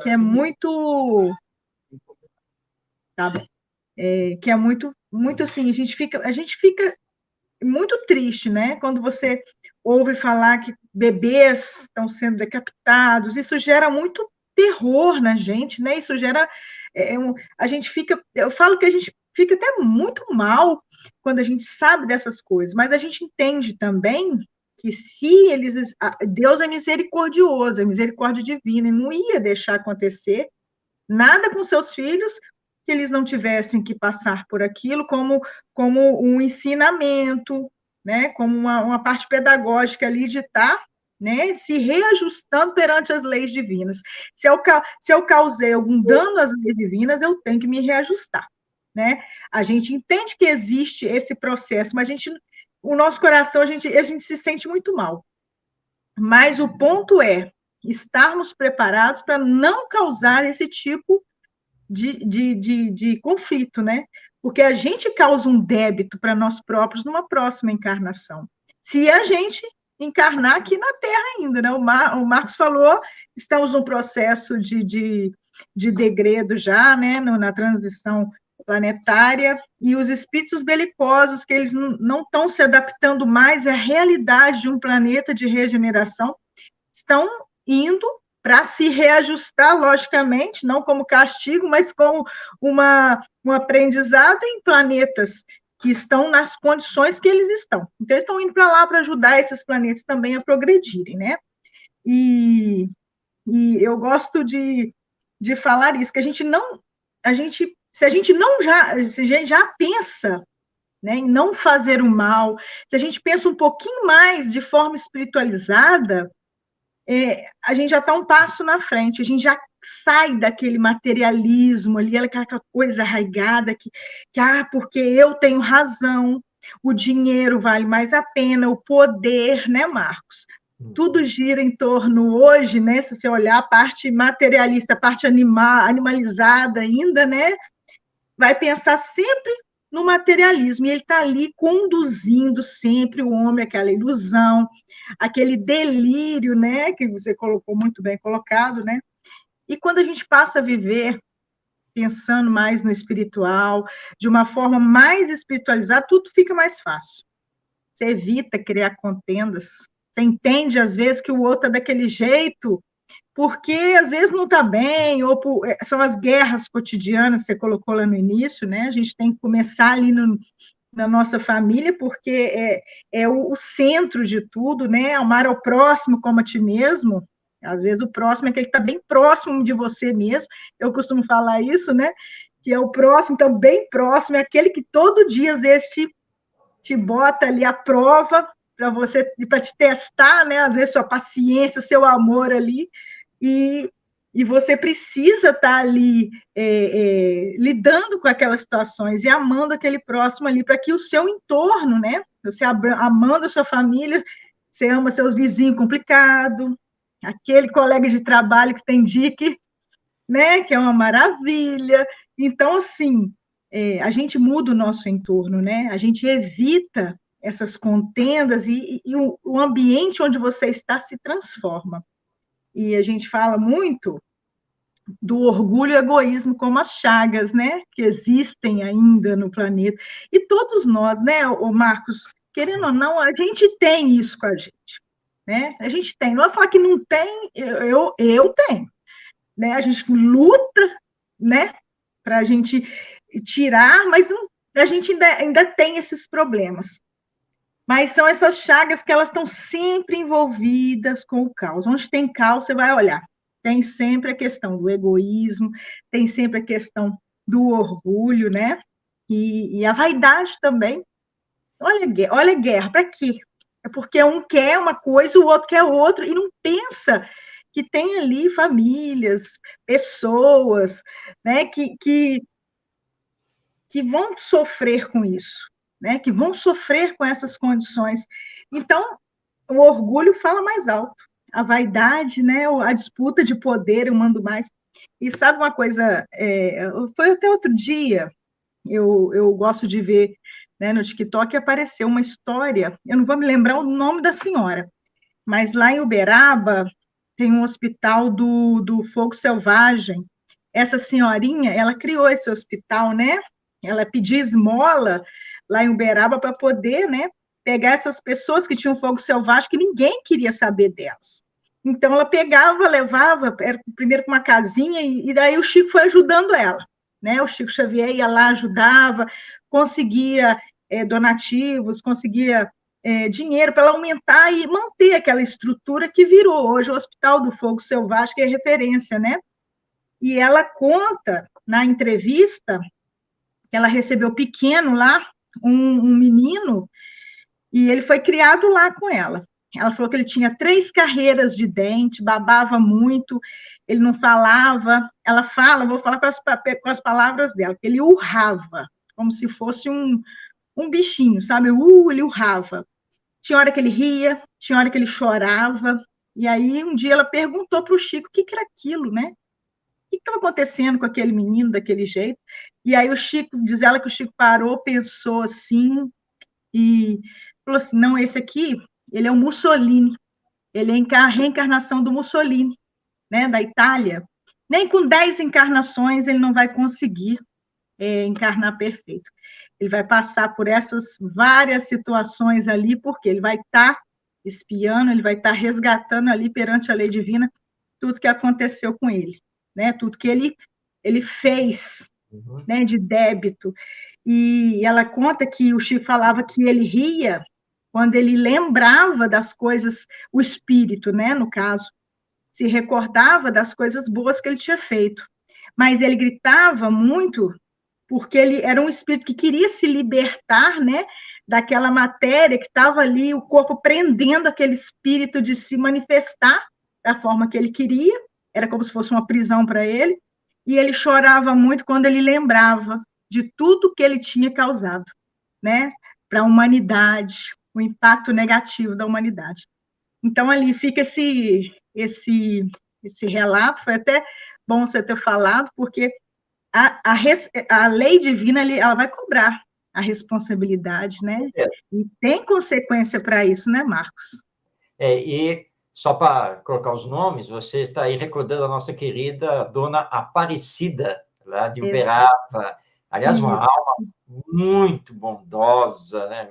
Speaker 1: Que é muito... Tá bem. Que é muito, muito assim, a gente fica muito triste, né? Quando você ouve falar que bebês estão sendo decapitados, isso gera muito terror na gente, né? Isso gera... a gente fica... Eu falo que a gente fica até muito mal quando a gente sabe dessas coisas, mas a gente entende também que se eles... Deus é misericordioso, é misericórdia divina, e não ia deixar acontecer nada com seus filhos que eles não tivessem que passar por aquilo como um ensinamento, né? Como uma parte pedagógica ali de estar, né? Se reajustando perante as leis divinas. Se eu causei algum dano às leis divinas, eu tenho que me reajustar, né? A gente entende que existe esse processo, mas o nosso coração, a gente se sente muito mal. Mas o ponto é estarmos preparados para não causar esse tipo de conflito, né? Porque a gente causa um débito para nós próprios numa próxima encarnação. Se a gente encarnar aqui na Terra ainda, né? O Marcos falou, estamos num processo de degredo já, né? Na transição planetária, e os espíritos belicosos, que eles não estão se adaptando mais à realidade de um planeta de regeneração, estão indo para se reajustar, logicamente, não como castigo, mas como um aprendizado em planetas que estão nas condições que eles estão. Então, eles estão indo para lá para ajudar esses planetas também a progredirem, né? E eu gosto de falar isso, que se a gente já pensa, né, em não fazer o mal, se a gente pensa um pouquinho mais de forma espiritualizada, a gente já está um passo na frente, a gente já sai daquele materialismo ali, aquela coisa arraigada porque eu tenho razão, o dinheiro vale mais a pena, o poder, né, Marcos? Tudo gira em torno hoje, né? Se você olhar a parte materialista, a parte animalizada ainda, né? Vai pensar sempre no materialismo, e ele está ali conduzindo sempre o homem àquela ilusão, aquele delírio, né? Que você colocou muito bem colocado, né? E quando a gente passa a viver pensando mais no espiritual, de uma forma mais espiritualizada, tudo fica mais fácil. Você evita criar contendas, você entende, às vezes, que o outro é daquele jeito, porque, às vezes, não está bem, ou são as guerras cotidianas, que você colocou lá no início, né? A gente tem que começar ali na nossa família, porque é o centro de tudo, né? Amar ao próximo como a ti mesmo. Às vezes, o próximo é aquele que está bem próximo de você mesmo. Eu costumo falar isso, né? Que é o próximo, então, bem próximo, é aquele que todo dia, às vezes, te bota ali à prova para você, para te testar, né? Às vezes sua paciência, seu amor ali, e você precisa estar ali lidando com aquelas situações e amando aquele próximo ali, para que o seu entorno, né? Você amando a sua família, você ama seus vizinhos complicados, aquele colega de trabalho que tem dia que, né? Que é uma maravilha. Então, assim, a gente muda o nosso entorno, né? A gente evita essas contendas e o ambiente onde você está se transforma. E a gente fala muito do orgulho e egoísmo como as chagas, né? Que existem ainda no planeta. E todos nós, né, o Marcos, querendo ou não, a gente tem isso com a gente, né? A gente tem. Não vou falar que não tem, eu tenho, né? A gente luta, né? Para a gente tirar, mas a gente ainda tem esses problemas. Mas são essas chagas que elas estão sempre envolvidas com o caos. Onde tem caos, você vai olhar. Tem sempre a questão do egoísmo, tem sempre a questão do orgulho, né? E a vaidade também. Olha a guerra, para quê? É porque um quer uma coisa, o outro quer outra, e não pensa que tem ali famílias, pessoas, né, que vão sofrer com isso, né, que vão sofrer com essas condições. Então, o orgulho fala mais alto, a vaidade, né, a disputa de poder, eu mando mais. E sabe uma coisa, foi até outro dia, eu gosto de ver, né, no TikTok, apareceu uma história, eu não vou me lembrar o nome da senhora, mas lá em Uberaba tem um hospital do fogo selvagem. Essa senhorinha, ela criou esse hospital, né? Ela pedia esmola lá em Uberaba para poder, né, pegar essas pessoas que tinham fogo selvagem, que ninguém queria saber delas. Então, ela pegava, levava, era primeiro com uma casinha, e daí o Chico foi ajudando ela, né? O Chico Xavier ia lá, ajudava, conseguia donativos, conseguia dinheiro para ela aumentar e manter aquela estrutura que virou hoje o Hospital do Fogo Selvagem, que é referência, né? E ela conta na entrevista que ela recebeu pequeno lá, um menino, e ele foi criado lá com ela. Ela falou que ele tinha 3 carreiras de dente, babava muito, ele não falava. Ela fala, vou falar com as palavras dela, que ele urrava, como se fosse um bichinho, sabe? Ele urrava. Tinha hora que ele ria, tinha hora que ele chorava. E aí, um dia, ela perguntou para o Chico o que era aquilo, né? O que estava acontecendo com aquele menino daquele jeito? E aí, o Chico, diz ela que o Chico parou, pensou assim, e falou assim: não, esse aqui, ele é o Mussolini, ele é a reencarnação do Mussolini, né, da Itália. Nem com 10 encarnações ele não vai conseguir encarnar perfeito. Ele vai passar por essas várias situações ali, porque ele vai estar espiando, ele vai estar resgatando ali perante a lei divina tudo que aconteceu com ele, né? Tudo que ele fez, né, de débito. E ela conta que o Chico falava que ele ria quando ele lembrava das coisas, o espírito, né, no caso, se recordava das coisas boas que ele tinha feito. Mas ele gritava muito porque ele era um espírito que queria se libertar, né, daquela matéria que estava ali, o corpo prendendo aquele espírito de se manifestar da forma que ele queria, era como se fosse uma prisão para ele, e ele chorava muito quando ele lembrava de tudo que ele tinha causado, né, para a humanidade, o impacto negativo da humanidade. Então, ali fica esse relato, foi até bom você ter falado, porque a lei divina ela vai cobrar a responsabilidade, né? E tem consequência para isso, né, Marcos?
Speaker 2: E só para colocar os nomes, você está aí recordando a nossa querida Dona Aparecida, lá de Uberaba. Aliás, uma alma muito bondosa, né?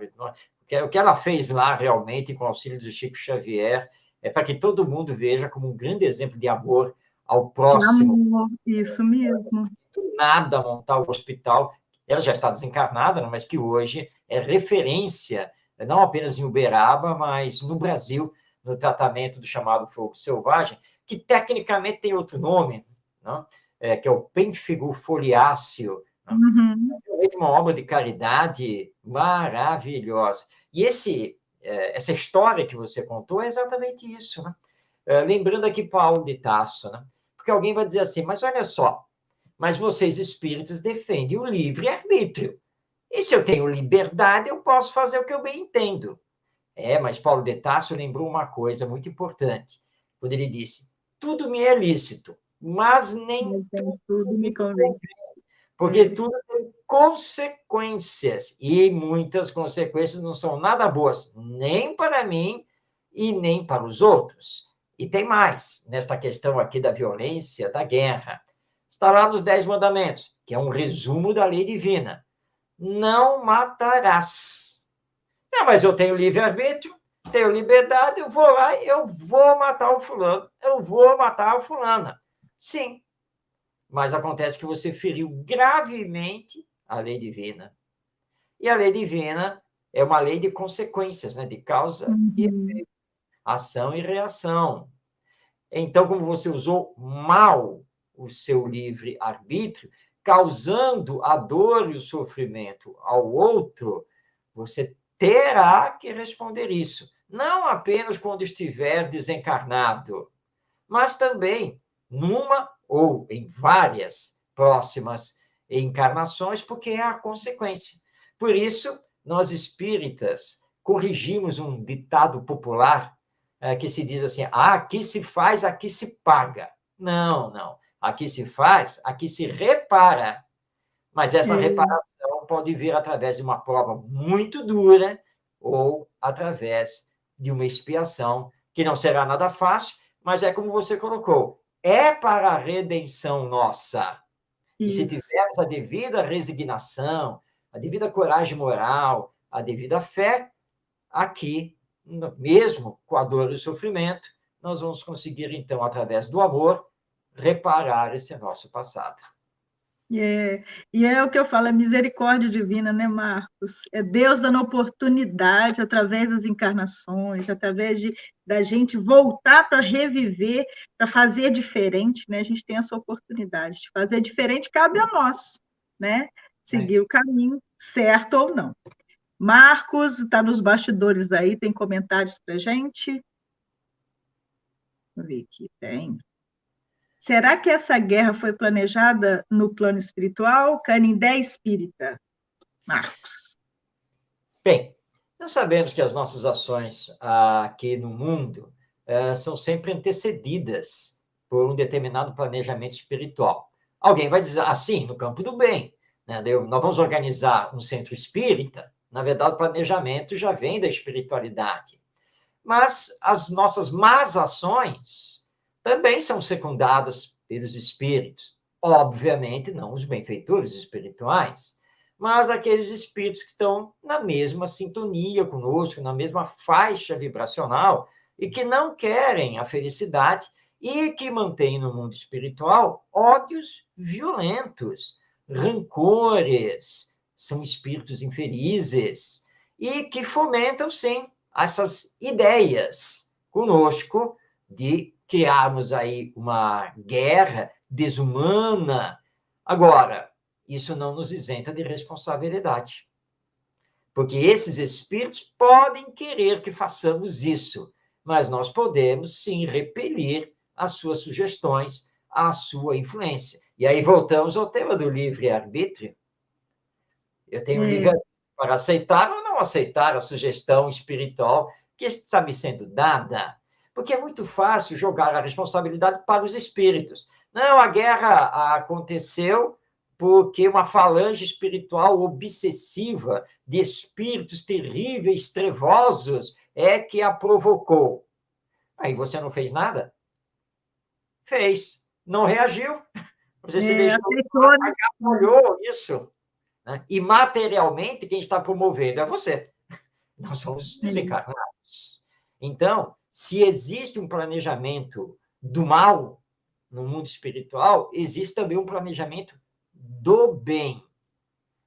Speaker 2: O que ela fez lá, realmente, com o auxílio do Chico Xavier, é para que todo mundo veja como um grande exemplo de amor ao próximo.
Speaker 1: De amor, isso mesmo.
Speaker 2: Do nada montar o hospital. Ela já está desencarnada, mas que hoje é referência, não apenas em Uberaba, mas no Brasil, no tratamento do chamado fogo selvagem, que tecnicamente tem outro nome, não? Que é o pênfigo foliáceo.
Speaker 1: Uhum.
Speaker 2: É uma obra de caridade maravilhosa. E essa história que você contou é exatamente isso. Né? Lembrando aqui Paulo de Tarso, né? Porque alguém vai dizer assim, mas olha só, mas vocês espíritos defendem o livre-arbítrio. E se eu tenho liberdade, eu posso fazer o que eu bem entendo. Mas Paulo de Tarso lembrou uma coisa muito importante, quando ele disse, tudo me é lícito, mas nem
Speaker 1: tudo me convém.
Speaker 2: Porque tudo tem consequências, e muitas consequências não são nada boas, nem para mim e nem para os outros. E tem mais, nesta questão aqui da violência, da guerra. Está lá nos 10 Mandamentos, que é um resumo da lei divina. Não matarás. Mas eu tenho livre-arbítrio, tenho liberdade, eu vou lá e eu vou matar o fulano, eu vou matar a fulana. Sim, mas acontece que você feriu gravemente a lei divina. E a lei divina é uma lei de consequências, né? De causa e efeito, ação e reação. Então, como você usou mal o seu livre-arbítrio, causando a dor e o sofrimento ao outro, você terá que responder isso. Não apenas quando estiver desencarnado, mas também numa ou em várias próximas encarnações, porque é a consequência. Por isso, nós espíritas corrigimos um ditado popular que se diz assim: aqui se faz, aqui se paga. Não, não. Aqui se faz, aqui se repara. Mas essa reparação pode vir através de uma prova muito dura ou através de uma expiação, que não será nada fácil, mas é como você colocou, é para a redenção nossa. E se tivermos a devida resignação, a devida coragem moral, a devida fé, aqui, mesmo com a dor e o sofrimento, nós vamos conseguir, então, através do amor, reparar esse nosso passado.
Speaker 1: E é o que eu falo, é misericórdia divina, né, Marcos? É Deus dando oportunidade através das encarnações, através da gente voltar para reviver, para fazer diferente, né? A gente tem essa oportunidade de fazer diferente, cabe a nós, né? Seguir o caminho certo ou não. Marcos, está nos bastidores aí, tem comentários para a gente? Deixa eu ver aqui, tem. Será que essa guerra foi planejada no plano espiritual? Canindé espírita. Marcos.
Speaker 2: Bem, nós sabemos que as nossas ações aqui no mundo são sempre antecedidas por um determinado planejamento espiritual. Alguém vai dizer, assim, no campo do bem, né? Nós vamos organizar um centro espírita. Na verdade, o planejamento já vem da espiritualidade. Mas as nossas más ações também são secundadas pelos espíritos. Obviamente, não os benfeitores espirituais, mas aqueles espíritos que estão na mesma sintonia conosco, na mesma faixa vibracional, e que não querem a felicidade e que mantêm no mundo espiritual ódios violentos, rancores, são espíritos infelizes, e que fomentam, sim, essas ideias conosco de criarmos aí uma guerra desumana. Agora, isso não nos isenta de responsabilidade. Porque esses espíritos podem querer que façamos isso, mas nós podemos, sim, repelir as suas sugestões, a sua influência. E aí voltamos ao tema do livre-arbítrio. Eu tenho livre-arbítrio para aceitar ou não aceitar a sugestão espiritual que está me sendo dada. Porque é muito fácil jogar a responsabilidade para os espíritos. Não, a guerra aconteceu porque uma falange espiritual obsessiva de espíritos terríveis, trevosos, é que a provocou. Aí você não fez nada? Fez. Não reagiu. Você se deixou, olhou isso. Né? E materialmente, quem está promovendo é você. Nós somos desencarnados. Então, se existe um planejamento do mal no mundo espiritual, existe também um planejamento do bem.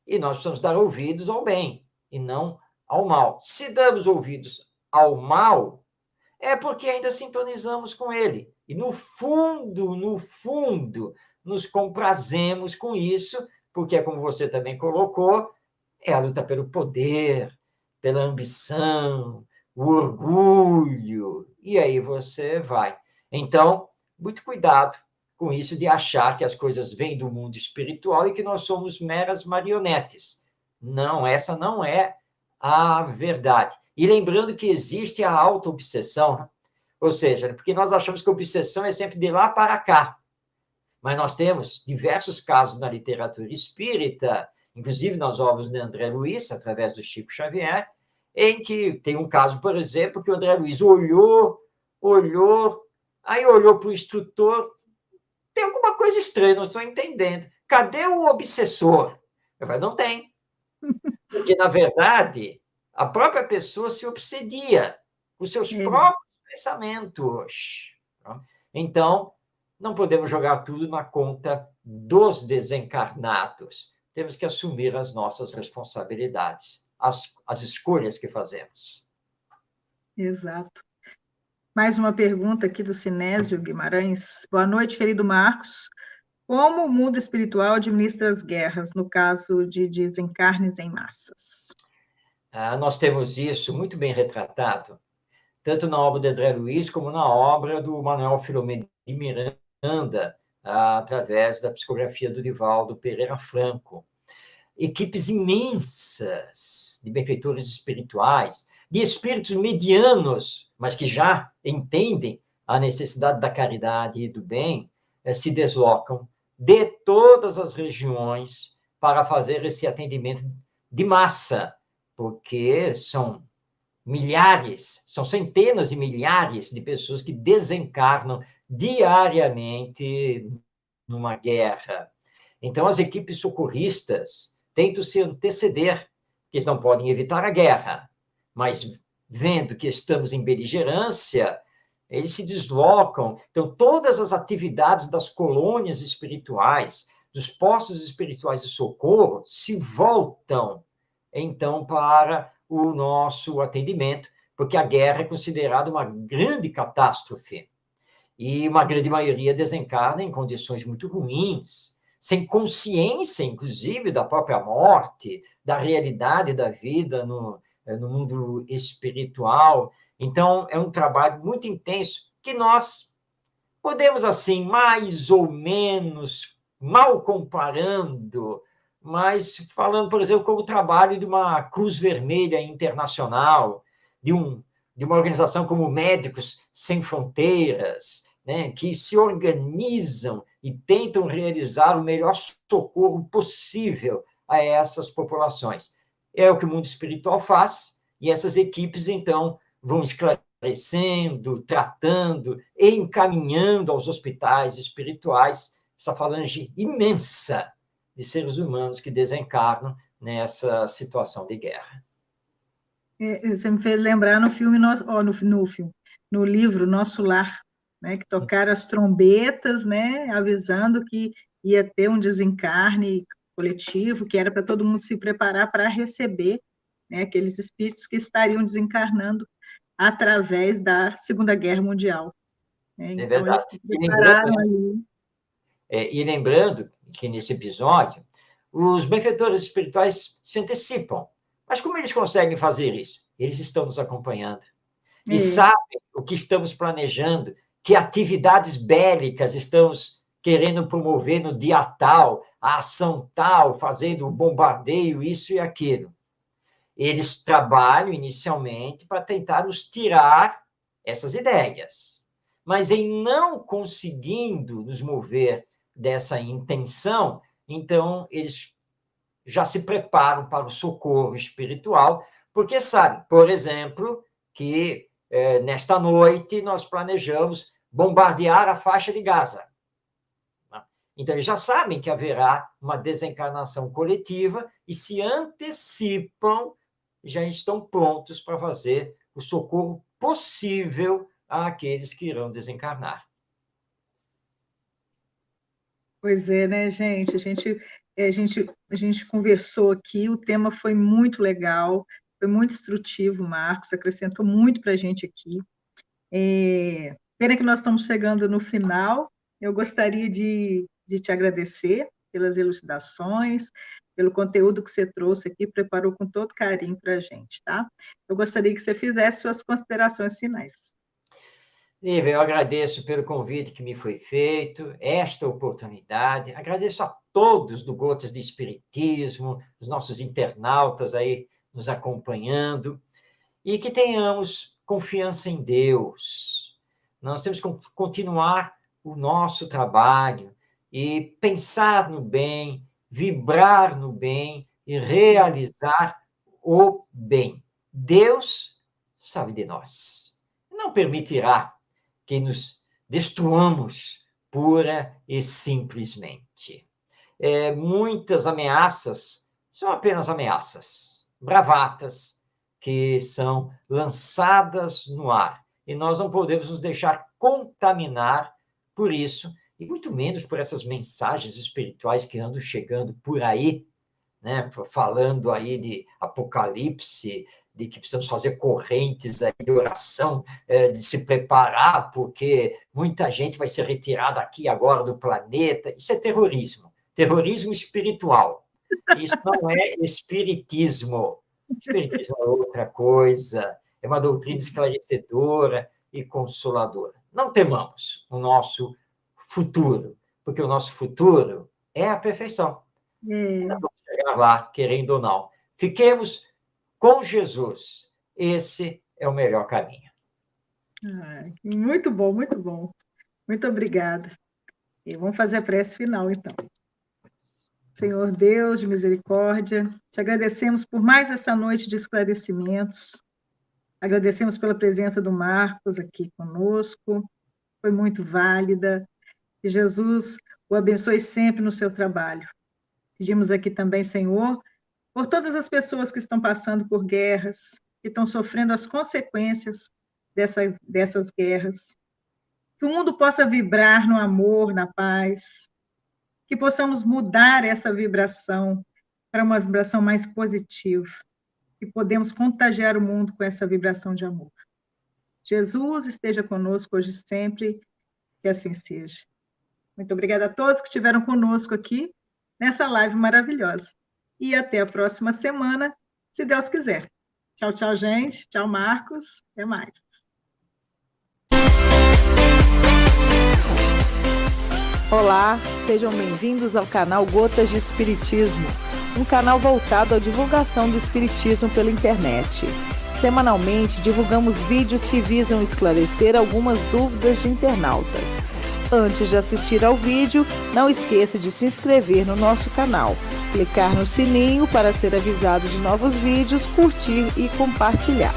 Speaker 2: E nós precisamos dar ouvidos ao bem e não ao mal. Se damos ouvidos ao mal, é porque ainda sintonizamos com ele. E no fundo, nos comprazemos com isso, porque é como você também colocou, é a luta pelo poder, pela ambição, o orgulho, e aí você vai. Então, muito cuidado com isso de achar que as coisas vêm do mundo espiritual e que nós somos meras marionetes. Não, essa não é a verdade. E lembrando que existe a auto-obsessão, ou seja, porque nós achamos que a obsessão é sempre de lá para cá. Mas nós temos diversos casos na literatura espírita, inclusive nas obras de André Luiz, através do Chico Xavier, em que tem um caso, por exemplo, que o André Luiz olhou, aí olhou para o instrutor, tem alguma coisa estranha, não estou entendendo. Cadê o obsessor? Eu falei, não tem. Porque, na verdade, a própria pessoa se obsedia com seus próprios pensamentos. Então, não podemos jogar tudo na conta dos desencarnados. Temos que assumir as nossas responsabilidades, as escolhas que fazemos.
Speaker 1: Exato. Mais uma pergunta aqui do Sinésio Guimarães. Boa noite, querido Marcos. Como o mundo espiritual administra as guerras, no caso de desencarnes em massas?
Speaker 2: Nós temos isso muito bem retratado, tanto na obra de André Luiz, como na obra do Manuel Filomeno de Miranda, através da psicografia do Divaldo Pereira Franco. Equipes imensas de benfeitores espirituais, de espíritos medianos, mas que já entendem a necessidade da caridade e do bem, se deslocam de todas as regiões para fazer esse atendimento de massa, porque são milhares, são centenas e milhares de pessoas que desencarnam diariamente numa guerra. Então, as equipes socorristas tentam se anteceder, porque eles não podem evitar a guerra, mas vendo que estamos em beligerância, eles se deslocam. Então, todas as atividades das colônias espirituais, dos postos espirituais de socorro, se voltam, então, para o nosso atendimento, porque a guerra é considerada uma grande catástrofe. E uma grande maioria desencarna em condições muito ruins, sem consciência, inclusive, da própria morte, da realidade da vida no mundo espiritual. Então, é um trabalho muito intenso que nós podemos, assim, mais ou menos, mal comparando, mas falando, por exemplo, como o trabalho de uma Cruz Vermelha Internacional, de uma organização como Médicos Sem Fronteiras, né, que se organizam e tentam realizar o melhor socorro possível a essas populações. É o que o mundo espiritual faz, e essas equipes, então, vão esclarecendo, tratando, encaminhando aos hospitais espirituais essa falange imensa de seres humanos que desencarnam nessa situação de guerra.
Speaker 1: Você me fez lembrar no livro Nosso Lar, né, que tocaram as trombetas, né, avisando que ia ter um desencarne coletivo, que era para todo mundo se preparar para receber, né, aqueles espíritos que estariam desencarnando através da Segunda Guerra Mundial. Né? Então,
Speaker 2: verdade.
Speaker 1: eles se prepararam ali.
Speaker 2: E lembrando que, nesse episódio, os benfeitores espirituais se antecipam. Mas como eles conseguem fazer isso? Eles estão nos acompanhando. E sabem o que estamos planejando, que atividades bélicas estamos querendo promover no dia tal, a ação tal, fazendo o bombardeio, isso e aquilo. eles trabalham inicialmente para tentar nos tirar essas ideias, mas em não conseguindo nos mover dessa intenção, então eles já se preparam para o socorro espiritual, porque sabem, por exemplo, que nesta noite nós planejamos bombardear a faixa de Gaza. Então, eles já sabem que haverá uma desencarnação coletiva e se antecipam, já estão prontos para fazer o socorro possível àqueles que irão desencarnar.
Speaker 1: Pois é, né, gente? A gente conversou aqui, o tema foi muito legal, foi muito instrutivo, Marcos, acrescentou muito para a gente aqui. Pena que nós estamos chegando no final. Eu gostaria de te agradecer pelas elucidações, pelo conteúdo que você trouxe aqui, preparou com todo carinho para a gente, tá? Eu gostaria que você fizesse suas considerações finais.
Speaker 2: Nívia, eu agradeço pelo convite que me foi feito, esta oportunidade, agradeço a todos do Gotas de Espiritismo, os nossos internautas aí nos acompanhando, e que tenhamos confiança em Deus. Nós temos que continuar o nosso trabalho e pensar no bem, vibrar no bem e realizar o bem. Deus sabe de nós. Não permitirá que nos destruamos pura e simplesmente. Muitas ameaças são apenas ameaças, bravatas, que são lançadas no ar. E nós não podemos nos deixar contaminar por isso, e muito menos por essas mensagens espirituais que andam chegando por aí, né? Falando aí de apocalipse, de que precisamos fazer correntes aí de oração, de se preparar, porque muita gente vai ser retirada aqui agora do planeta. Isso é terrorismo espiritual. Isso não é espiritismo. Espiritismo é outra coisa, é uma doutrina esclarecedora e consoladora. Não temamos o nosso futuro, porque o nosso futuro é a perfeição. Não vamos chegar lá, querendo ou não. Fiquemos com Jesus. Esse é o melhor caminho.
Speaker 1: Muito bom, muito bom. Muito obrigada. E vamos fazer a prece final, então. Senhor Deus de misericórdia, te agradecemos por mais essa noite de esclarecimentos. Agradecemos pela presença do Marcos aqui conosco. Foi muito válida. Que Jesus o abençoe sempre no seu trabalho. Pedimos aqui também, Senhor, por todas as pessoas que estão passando por guerras, que estão sofrendo as consequências dessas guerras. Que o mundo possa vibrar no amor, na paz, que possamos mudar essa vibração para uma vibração mais positiva, que podemos contagiar o mundo com essa vibração de amor. Jesus esteja conosco hoje e sempre, que assim seja. Muito obrigada a todos que estiveram conosco aqui nessa live maravilhosa. E até a próxima semana, se Deus quiser. Tchau, tchau, gente. Tchau, Marcos. Até mais.
Speaker 3: Olá, sejam bem-vindos ao canal Gotas de Espiritismo, um canal voltado à divulgação do Espiritismo pela internet. Semanalmente, divulgamos vídeos que visam esclarecer algumas dúvidas de internautas. Antes de assistir ao vídeo, não esqueça de se inscrever no nosso canal, clicar no sininho para ser avisado de novos vídeos, curtir e compartilhar.